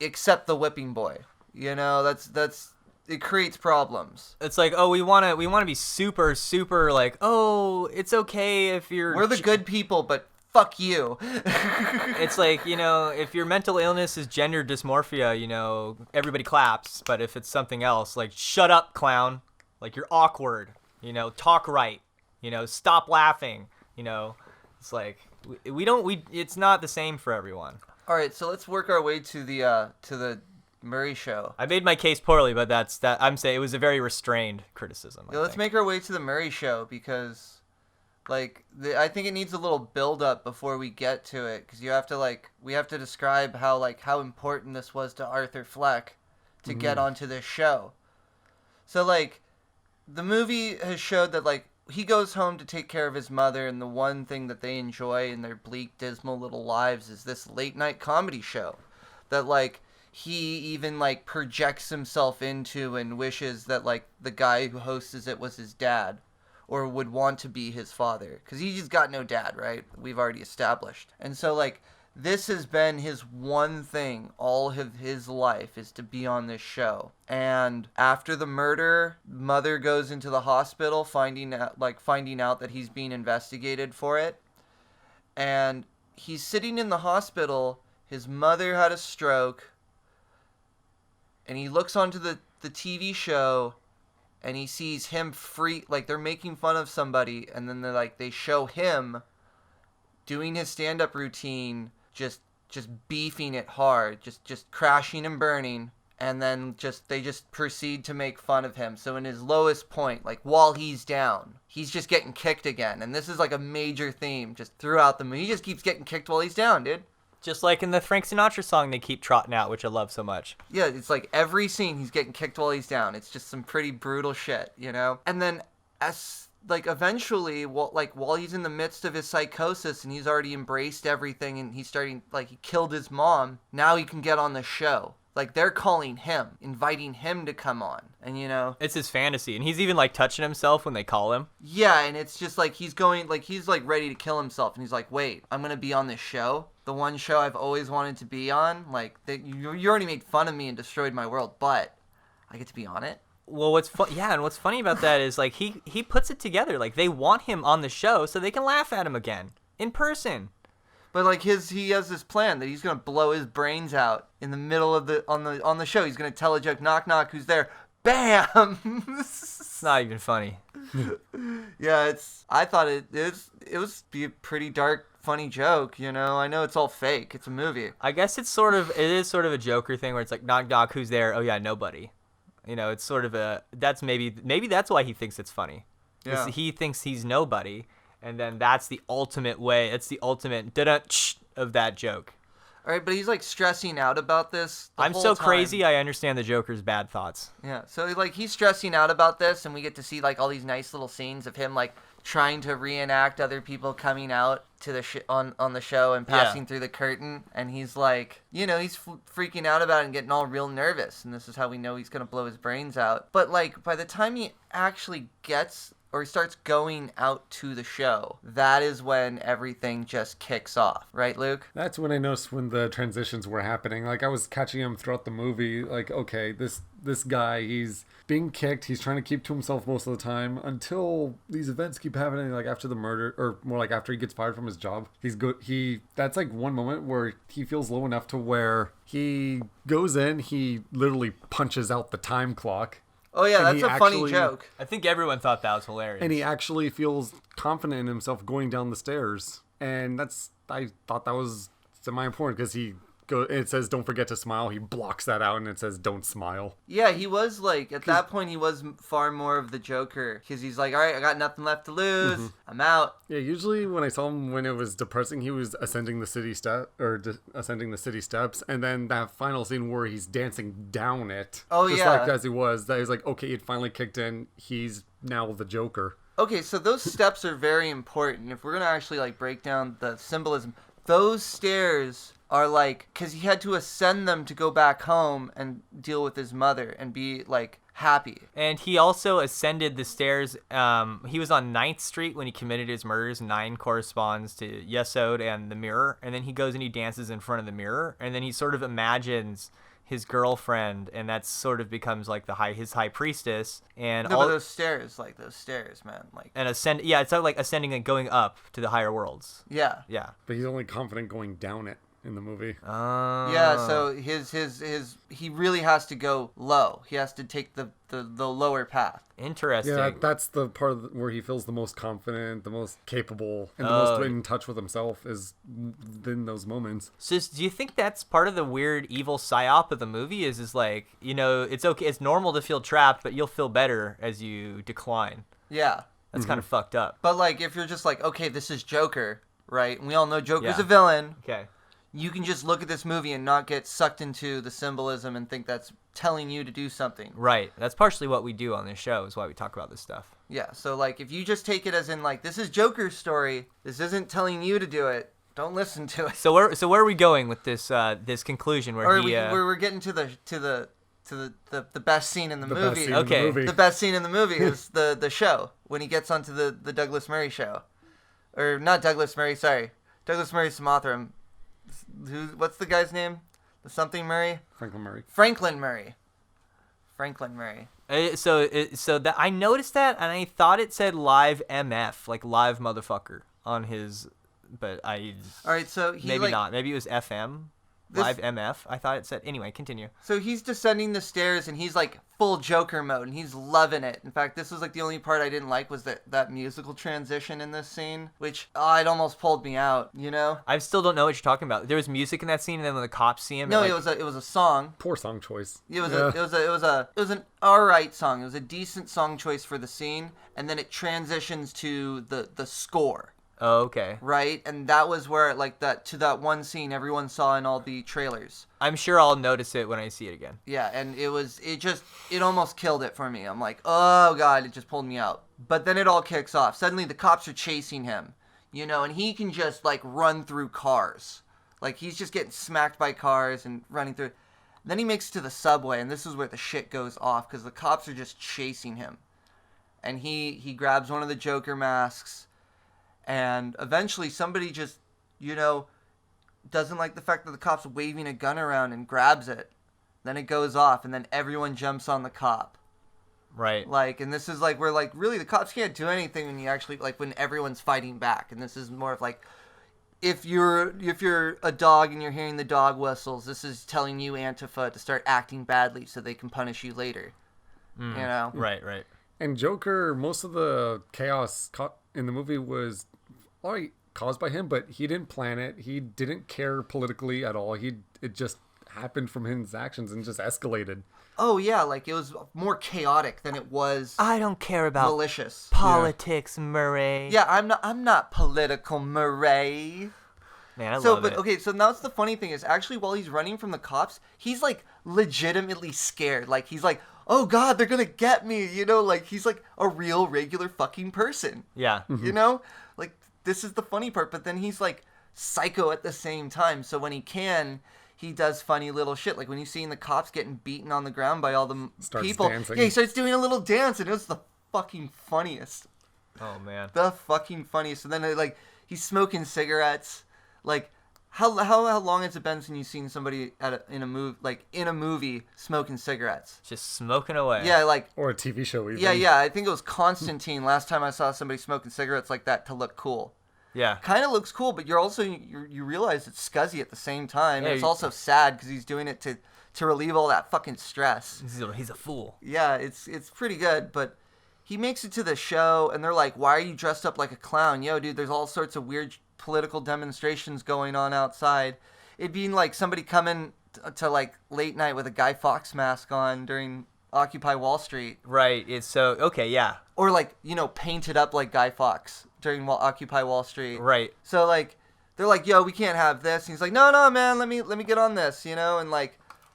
except the whipping boy. You know, that's it creates problems. It's like, oh, we want to be super, super, like, oh, it's okay if we're the good people, but fuck you. It's like, you know, if your mental illness is gender dysmorphia, you know, everybody claps. But if it's something else, like, shut up, clown. Like, you're awkward. You know, talk right. You know, stop laughing. You know, it's like, it's not the same for everyone. All right, so let's work our way to the Murray show. I made my case poorly, but I'm saying it was a very restrained criticism. Yeah, let's make our way to the Murray show, because, like, I think it needs a little build up before we get to it, because we have to describe how important this was to Arthur Fleck to get onto this show. So, like, the movie has showed that, like, he goes home to take care of his mother, and the one thing that they enjoy in their bleak, dismal little lives is this late night comedy show that, like, he even, like, projects himself into and wishes that, like, the guy who hosts it was his dad, or would want to be his father, because he's got no dad, right? We've already established. And so, like, this has been his one thing all of his life, is to be on this show. And after the murder, mother goes into the hospital finding out that he's being investigated for it. And he's sitting in the hospital, his mother had a stroke, and he looks onto the TV show, and he sees him like, they're making fun of somebody, and then they show him doing his stand-up routine, just beefing it hard, just crashing and burning, and then they just proceed to make fun of him. So in his lowest point, like, while he's down, he's just getting kicked again, and this is like a major theme just throughout the movie. He just keeps getting kicked while he's down, dude. Just like in the Frank Sinatra song they keep trotting out, which I love so much. Yeah, it's like every scene he's getting kicked while he's down. It's just some pretty brutal shit, you know? And then eventually, while he's in the midst of his psychosis and he's already embraced everything and he's starting, like, he killed his mom, now he can get on the show. Like, they're calling him, inviting him to come on. And, you know... It's his fantasy. And he's even, like, touching himself when they call him. Yeah, and it's just, like, he's going... Like, he's, like, ready to kill himself. And he's like, wait, I'm going to be on this show? The one show I've always wanted to be on? Like, you already made fun of me and destroyed my world, but I get to be on it? Well, what's funny about that is, like, he puts it together. Like, they want him on the show so they can laugh at him again. In person. But like he has this plan that he's gonna blow his brains out in the middle of on the show. He's gonna tell a joke, knock knock, who's there? Bam! It's not even funny. Yeah, I thought it was be a pretty dark, funny joke. You know, I know it's all fake. It's a movie. I guess it is sort of a Joker thing where it's like knock knock, who's there? Oh yeah, nobody. You know, it's sort of that's maybe that's why he thinks it's funny. Yeah. He thinks he's nobody. And then that's the ultimate way. It's the ultimate of that joke. All right, but he's like stressing out about this. I'm so crazy. I understand the Joker's bad thoughts. Yeah, so like he's stressing out about this, and we get to see like all these nice little scenes of him like trying to reenact other people coming out to the on the show and passing through the curtain, and he's like, you know, he's freaking out about it and getting all real nervous, and this is how we know he's gonna blow his brains out. But like by the time he actually gets or he starts going out to the show, that is when everything just kicks off. Right, Luke? That's when I noticed when the transitions were happening. Like, I was catching him throughout the movie. Like, okay, this guy, he's being kicked. He's trying to keep to himself most of the time until these events keep happening, like after the murder, or more like after he gets fired from his job. That's like one moment where he feels low enough to where he goes in, he literally punches out the time clock. Oh, yeah, that's a funny joke. I think everyone thought that was hilarious. And he actually feels confident in himself going down the stairs. And I thought that was semi-important because it says, don't forget to smile. He blocks that out and it says, don't smile. Yeah, he was like, at that point, he was far more of the Joker. Because he's like, all right, I got nothing left to lose. Mm-hmm. I'm out. Yeah, usually when I saw him when it was depressing, he was ascending the city steps. And then that final scene where he's dancing down it. Oh, just yeah. like as he was. That he's like, okay, it finally kicked in. He's now the Joker. Okay, so those steps are very important. If we're going to actually like break down the symbolism, those stairs are like, because he had to ascend them to go back home and deal with his mother and be like happy. And he also ascended the stairs. He was on 9th Street when he committed his murders. 9 corresponds to Yesod and the mirror. And then he goes and he dances in front of the mirror. And then he sort of imagines his girlfriend, and that sort of becomes like his high priestess. And no, but those stairs, man, like, and ascend. Yeah, it's like ascending and going up to the higher worlds. Yeah. Yeah. But he's only confident going down it in the movie. Yeah, so he really has to go low. He has to take the lower path. Interesting. Yeah, that's the part where he feels the most confident, the most capable, and the most in touch with himself is in those moments. So do you think that's part of the weird evil psyop of the movie is like, you know, it's okay, it's normal to feel trapped, but you'll feel better as you decline. Yeah. That's kind of fucked up. But like, if you're just like, okay, this is Joker, right? And we all know Joker's a villain. Okay. You can just look at this movie and not get sucked into the symbolism and think that's telling you to do something. Right. That's partially what we do on this show, is why we talk about this stuff. Yeah, so like if you just take it as in like, this is Joker's story, this isn't telling you to do it, don't listen to it. So where are we going with this this conclusion where we're getting to the best scene in the movie. Okay. The best scene in the movie is the show when he gets onto the Douglas Murray show. Or not Douglas Murray, sorry. Douglas Murray Sumathram. What's the guy's name? The something Murray? Franklin Murray. So that I noticed that and I thought it said live MF, like live motherfucker on his, but all right, so he maybe not. Maybe it was FM. Live MF. I thought it said. Anyway, continue. So he's descending the stairs and he's like full Joker mode and he's loving it. In fact, this was like the only part I didn't like was that musical transition in this scene, which it almost pulled me out. You know. I still don't know what you're talking about. There was music in that scene, and then when the cops see him. No, it was a song. Poor song choice. It was an alright song. It was a decent song choice for the scene, and then it transitions to the score. Oh, okay. Right? And that was where, like, that one scene everyone saw in all the trailers. I'm sure I'll notice it when I see it again. Yeah, and it almost killed it for me. I'm like, oh, God, it just pulled me out. But then it all kicks off. Suddenly the cops are chasing him, you know, and he can just, like, run through cars. Like, he's just getting smacked by cars and running through. Then he makes it to the subway, and this is where the shit goes off, because the cops are just chasing him. And he grabs one of the Joker masks, and eventually somebody just, doesn't like the fact that the cop's waving a gun around and grabs it. Then it goes off, and then everyone jumps on the cop. Right. And this is where really the cops can't do anything when you actually when everyone's fighting back. And this is more of if you're a dog and you're hearing the dog whistles, this is telling you Antifa to start acting badly so they can punish you later. Right. And Joker, most of the chaos in the movie was caused by him, but he didn't plan it. He didn't care politically at all. It just happened from his actions and just escalated. Oh yeah, it was more chaotic than it was. I don't care about malicious politics, Murray. Yeah, I'm not political, Murray. Man, I love it. Okay, so now it's the funny thing is actually while he's running from the cops, he's legitimately scared. He's oh God, they're gonna get me. He's a real regular fucking person. Yeah. This is the funny part. But then he's psycho at the same time. So when he can, he does funny little shit. When you see the cops getting beaten on the ground by all the people. Dancing. Yeah, he starts doing a little dance, and it was the fucking funniest. Oh man. The fucking funniest. And then he's smoking cigarettes. How long has it been since you've seen somebody in a movie smoking cigarettes? Just smoking away. Yeah, or a TV show even. Yeah. I think it was Constantine last time I saw somebody smoking cigarettes like that to look cool. Yeah. Kind of looks cool, but you realize it's scuzzy at the same time. Yeah, and it's also sad because he's doing it to relieve all that fucking stress. He's a fool. Yeah, it's pretty good, but he makes it to the show, and they're like, "Why are you dressed up like a clown?" Yo, dude, there's all sorts of weird political demonstrations going on outside. It'd be somebody coming to late night with a Guy Fawkes mask on during Occupy Wall Street. Right. It's so okay. Yeah. Or painted up like Guy Fawkes during Occupy Wall Street. Right. So they're like, "Yo, we can't have this." And he's like, "No, man, let me get on this," and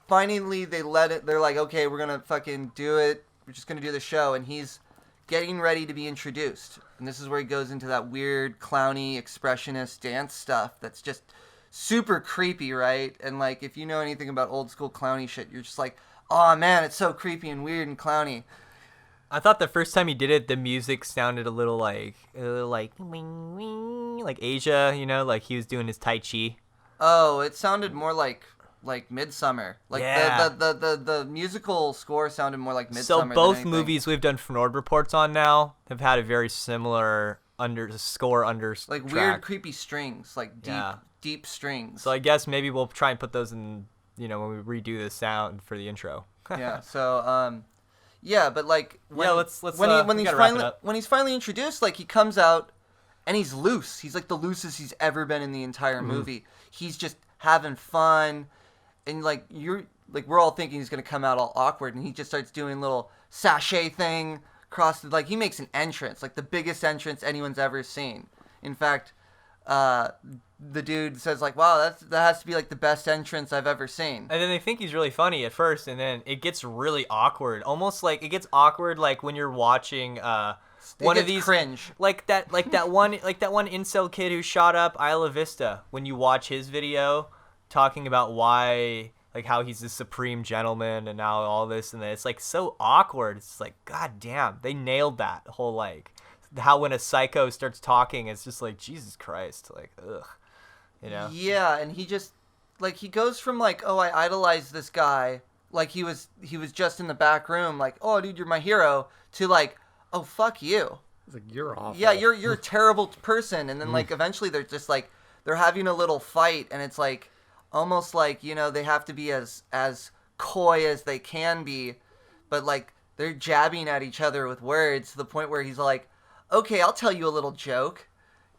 finally they let it. They're like, "Okay, we're gonna fucking do it. We're just gonna do the show," and he's getting ready to be introduced. And this is where he goes into that weird, clowny, expressionist dance stuff that's just super creepy, right? And, if you know anything about old school clowny shit, you're just like, oh, man, it's so creepy and weird and clowny. I thought the first time he did it, the music sounded a little like wing, wing, like Asia, he was doing his Tai Chi. Oh, it sounded more like Midsummer. Yeah. The musical score sounded more like Midsummer. So both movies we've done Fnord reports on now have had a very similar score weird creepy strings, deep strings. So I guess maybe we'll try and put those in, when we redo the sound for the intro. Yeah. So yeah, but when he's finally introduced, he comes out and he's loose. He's the loosest he's ever been in the entire movie. He's just having fun. And we're all thinking he's gonna come out all awkward, and he just starts doing little sachet thing across he makes an entrance, the biggest entrance anyone's ever seen. In fact, the dude says wow, that has to be the best entrance I've ever seen. And then they think he's really funny at first, and then it gets really awkward. Almost it gets awkward when you're watching one of these cringe. that one incel kid who shot up Isla Vista. When you watch his video talking about why how he's the supreme gentleman and now all this and that, it's so awkward. It's god damn, they nailed that whole how when a psycho starts talking, it's just Jesus Christ, ugh, Yeah, and he just he goes from oh, I idolize this guy, he was just in the back room oh dude, you're my hero, to oh fuck you. It's you're awful. Yeah, you're a terrible person. And then eventually they're just they're having a little fight, and it's almost they have to be as coy as they can be, but they're jabbing at each other with words to the point where he's okay, I'll tell you a little joke,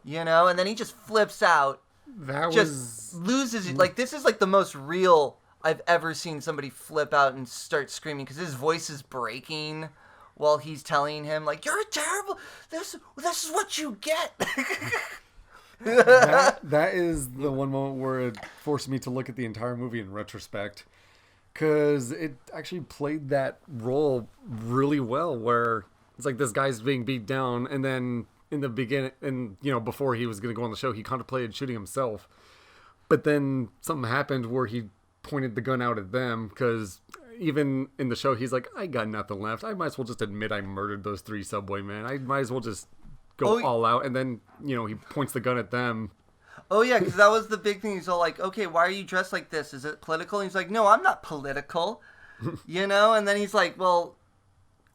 and then he just flips out. Loses it. This is the most real I've ever seen somebody flip out and start screaming, because his voice is breaking while he's telling him you're terrible, this is what you get. that is the one moment where it forced me to look at the entire movie in retrospect, because it actually played that role really well, where it's this guy's being beat down, and then in the beginning, and before he was going to go on the show, he contemplated shooting himself, but then something happened where he pointed the gun out at them, because even in the show, he's like, I got nothing left. I might as well just admit I murdered those 3 subway men. I might as well just go all out. And then, he points the gun at them. Oh, yeah, because that was the big thing. He's all like, okay, why are you dressed like this? Is it political? And he's like, no, I'm not political. And then he's like, well,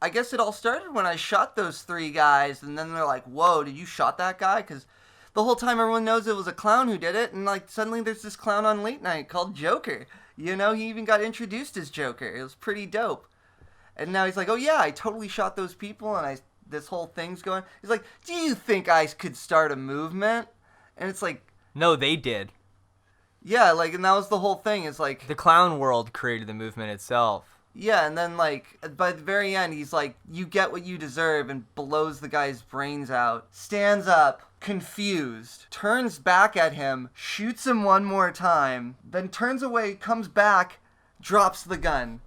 I guess it all started when I shot those 3 guys. And then they're like, whoa, did you shot that guy? Because the whole time everyone knows it was a clown who did it. And, like, suddenly there's this clown on late night called Joker. He even got introduced as Joker. It was pretty dope. And now he's like, oh, yeah, I totally shot those people. And this whole thing's going. He's like, do you think I could start a movement? And it's like, no, they did. Yeah, like, and that was the whole thing. It's like the clown world created the movement itself. Yeah, and then, like, by the very end, he's like, you get what you deserve, and blows the guy's brains out. Stands up, confused, turns back at him, shoots him one more time, then turns away, comes back, drops the gun.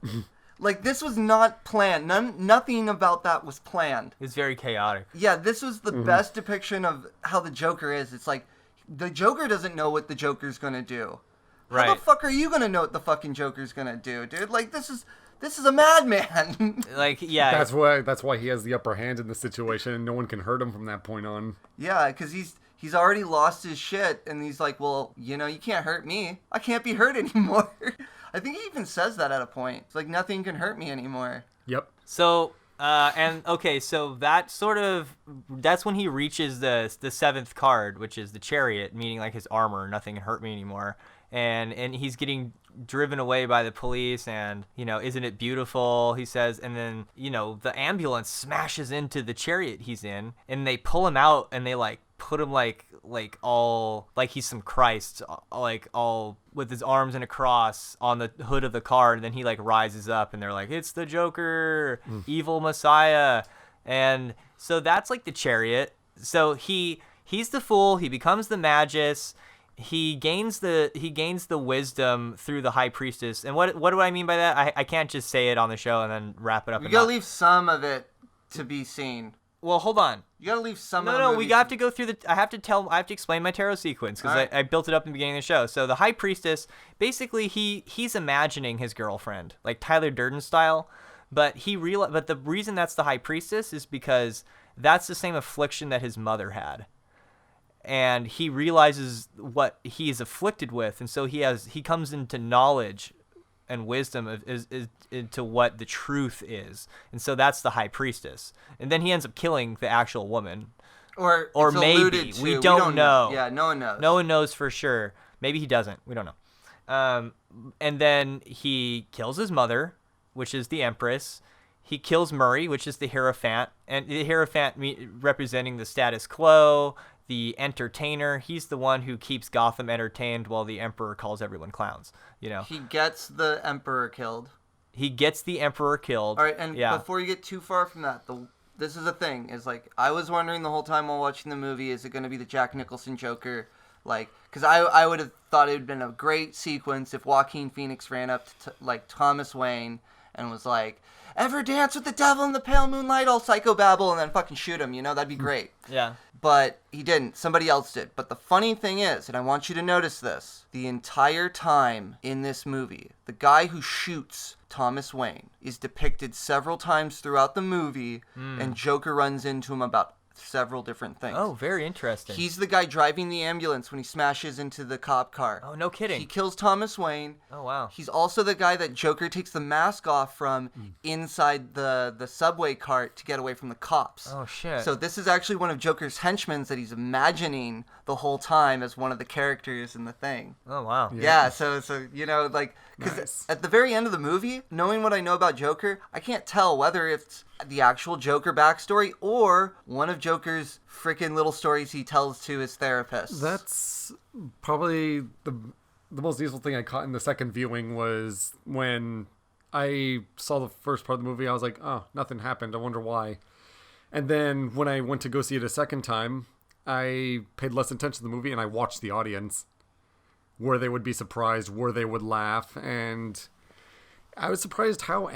Like, this was not planned. Nothing about that was planned. It was very chaotic. Yeah, this was the best depiction of how the Joker is. It's like, the Joker doesn't know what the Joker's gonna do. Right. How the fuck are you gonna know what the fucking Joker's gonna do, dude? Like, this is a madman. Like, yeah. That's why he has the upper hand in the situation, and no one can hurt him from that point on. Yeah, because he's already lost his shit, and he's like, well, you can't hurt me. I can't be hurt anymore. I think he even says that at a point. It's like, nothing can hurt me anymore. Yep. So, so that's when he reaches the 7th card, which is the chariot, meaning like his armor, nothing can hurt me anymore. And he's getting driven away by the police, and, isn't it beautiful, he says, and then, the ambulance smashes into the chariot he's in, and they pull him out, and they, like, put him, like all, like he's some Christ, like, all with his arms in a cross on the hood of the car, and then he, like, rises up, and they're like, it's the Joker, evil Messiah, and so that's, like, the chariot. So he's the fool, he becomes the magus, he gains the wisdom through the high priestess. And what do I mean by that? I can't just say it on the show and then wrap it up. You gotta leave some of it to be seen. Well, hold on. You gotta leave some of it. No, we have to go through I have to explain my tarot sequence, because right. I built it up in the beginning of the show. So the high priestess, basically he's imagining his girlfriend, like Tyler Durden style, but the reason that's the high priestess is because that's the same affliction that his mother had. And he realizes what he is afflicted with, and so he comes into knowledge and wisdom into what the truth is, and so that's the high priestess. And then he ends up killing the actual woman, or maybe we don't know. Yeah, no one knows. No one knows for sure. Maybe he doesn't. We don't know. And then he kills his mother, which is the Empress. He kills Murray, which is the Hierophant, and the Hierophant representing the status quo. The entertainer, he's the one who keeps Gotham entertained while the Emperor calls everyone clowns, He gets the Emperor killed. All right, and before you get too far from that, this is a thing, is like, I was wondering the whole time while watching the movie, is it going to be the Jack Nicholson Joker? Like, because I would have thought it would have been a great sequence if Joaquin Phoenix ran up to like Thomas Wayne and was like, ever dance with the devil in the pale moonlight, all psychobabble, and then fucking shoot him, that'd be great. Yeah. But he didn't. Somebody else did. But the funny thing is, and I want you to notice this, the entire time in this movie, the guy who shoots Thomas Wayne is depicted several times throughout the movie, and Joker runs into him about several different things. Oh, very interesting. He's the guy driving the ambulance when he smashes into the cop car. Oh, no kidding. He kills Thomas Wayne. Oh, wow. He's also the guy that Joker takes the mask off from inside the subway cart to get away from the cops. Oh, shit. So this is actually one of Joker's henchmen that he's imagining the whole time as one of the characters in the thing. Oh, wow. Yeah, so like, because nice. At the very end of the movie, knowing what I know about Joker, I can't tell whether it's the actual Joker backstory or one of Joker's freaking little stories he tells to his therapist. That's probably the most useful thing I caught in the second viewing was when I saw the first part of the movie, I was like, oh, nothing happened. I wonder why. And then when I went to go see it a second time, I paid less attention to the movie and I watched the audience, where they would be surprised, where they would laugh, and I was surprised how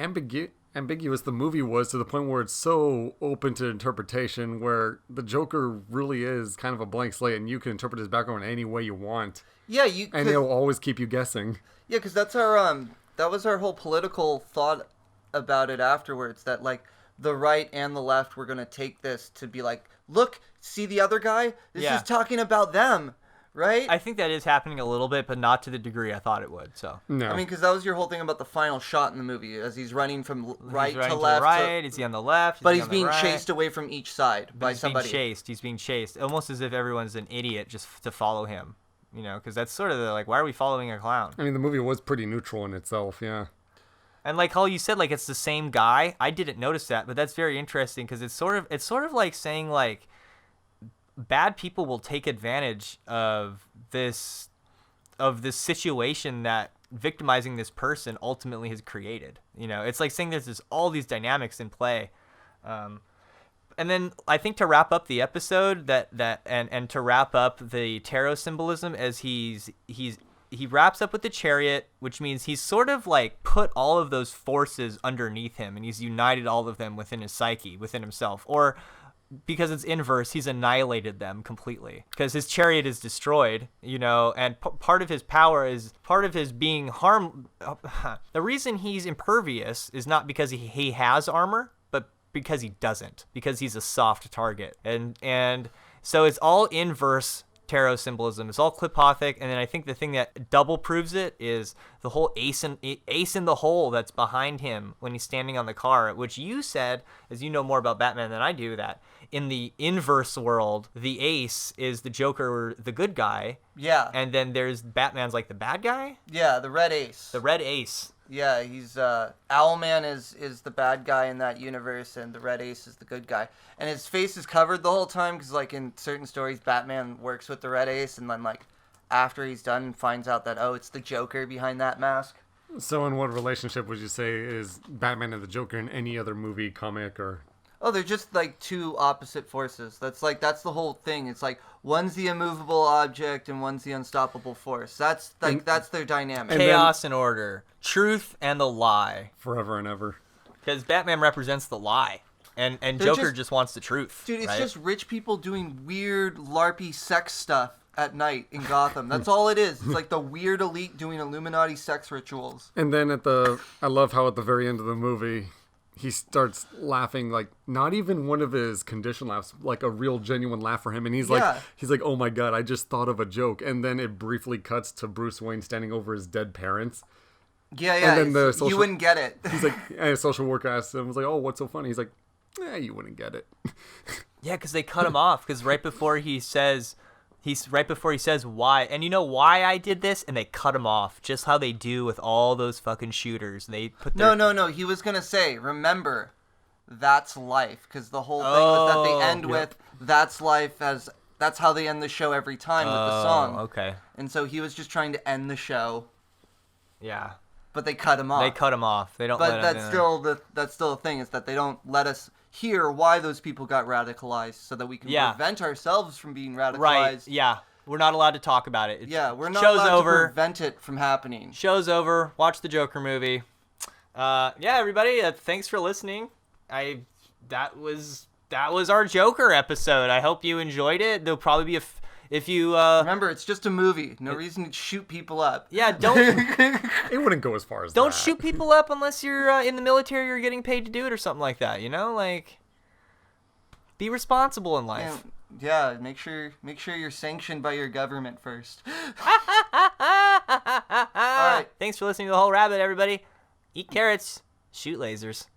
ambiguous the movie was, to the point where it's so open to interpretation, where the Joker really is kind of a blank slate and you can interpret his background any way you want. Yeah, and it'll always keep you guessing. Yeah, because that's our that was our whole political thought about it afterwards, that like the right and the left were going to take this to be like, look, see the other guy? This is talking about them, right? I think that is happening a little bit, but not to the degree I thought it would. So No. I mean, because that was your whole thing about the final shot in the movie, as he's running from right running to left. right, is he on the left? But Is he he's on the being right? chased away from each side by somebody. He's being chased, almost as if everyone's an idiot just to follow him. You know, because that's sort of the, like, why are we following a clown? I mean, the movie was pretty neutral in itself, yeah. And like how you said, like, it's the same guy. I didn't notice that, but that's very interesting because it's sort of like saying, like, bad people will take advantage of this situation that victimizing this person ultimately has created. You know, it's like saying there's all these dynamics in play. And then I think to wrap up the episode, and to wrap up the tarot symbolism, as he wraps up with the Chariot, which means he's sort of like put all of those forces underneath him, and he's united all of them within his psyche, within himself. Or because it's inverse, he's annihilated them completely because his Chariot is destroyed, you know, and part of his power is part of his being the reason he's impervious is not because he has armor, but because he doesn't, because he's a soft target. And so it's all inverse tarot symbolism. It's all Klipothic, and then I think the thing that double proves it is the whole ace in the hole that's behind him when he's standing on the car, which you said, as you know more about Batman than I do, that in the inverse world, the ace is the Joker, the good guy. Yeah. And then there's Batman's like the bad guy? Yeah, the red ace. The red ace. Yeah, he's Owlman is the bad guy in that universe, and the Red Ace is the good guy. And his face is covered the whole time because, like, in certain stories, Batman works with the Red Ace, and then, like, after he's done, finds out that, oh, it's the Joker behind that mask. So in what relationship would you say is Batman and the Joker in any other movie, comic, or... Oh, they're just, like, two opposite forces. That's the whole thing. It's like, one's the immovable object and one's the unstoppable force. That's their dynamic. Chaos and order. Truth and the lie. Forever and ever. Because Batman represents the lie. And Joker just wants the truth. Dude, it's right? just rich people doing weird, LARPy sex stuff at night in Gotham. That's all it is. It's like the weird elite doing Illuminati sex rituals. And then I love how at the very end of the movie, he starts laughing, like, not even one of his conditioned laughs, like a real genuine laugh for him. And he's like, oh my God, I just thought of a joke. And then it briefly cuts to Bruce Wayne standing over his dead parents. Yeah. And then you wouldn't get it. He's like, and a social worker asked him, was like, oh, what's so funny? He's like, you wouldn't get it. Yeah, because they cut him off. Because right before he says why, and you know why I did this, and they cut him off, just how they do with all those fucking shooters. They put No. He was gonna say, remember, that's life, because the whole thing was that they end with that's life, as that's how they end the show every time with the song. Okay. And so he was just trying to end the show. Yeah. But they cut him off. They cut him off. They don't. But let that's him, still the thing, is that they don't let us hear why those people got radicalized, so that we can prevent ourselves from being radicalized. Right. Yeah. We're not allowed to talk about it. We're not show's allowed over. to prevent it from happening. Show's over. Watch the Joker movie. Everybody, thanks for listening. That was our Joker episode. I hope you enjoyed it. There'll probably be if you remember, it's just a movie. No reason to shoot people up. Yeah, don't. It wouldn't go as far as Don't that. shoot people up unless you're in the military or getting paid to do it or something like that. You know, like, be responsible in life. Yeah, make sure you're sanctioned by your government first. All right. Thanks for listening to The Whole Rabbit, everybody. Eat carrots, shoot lasers.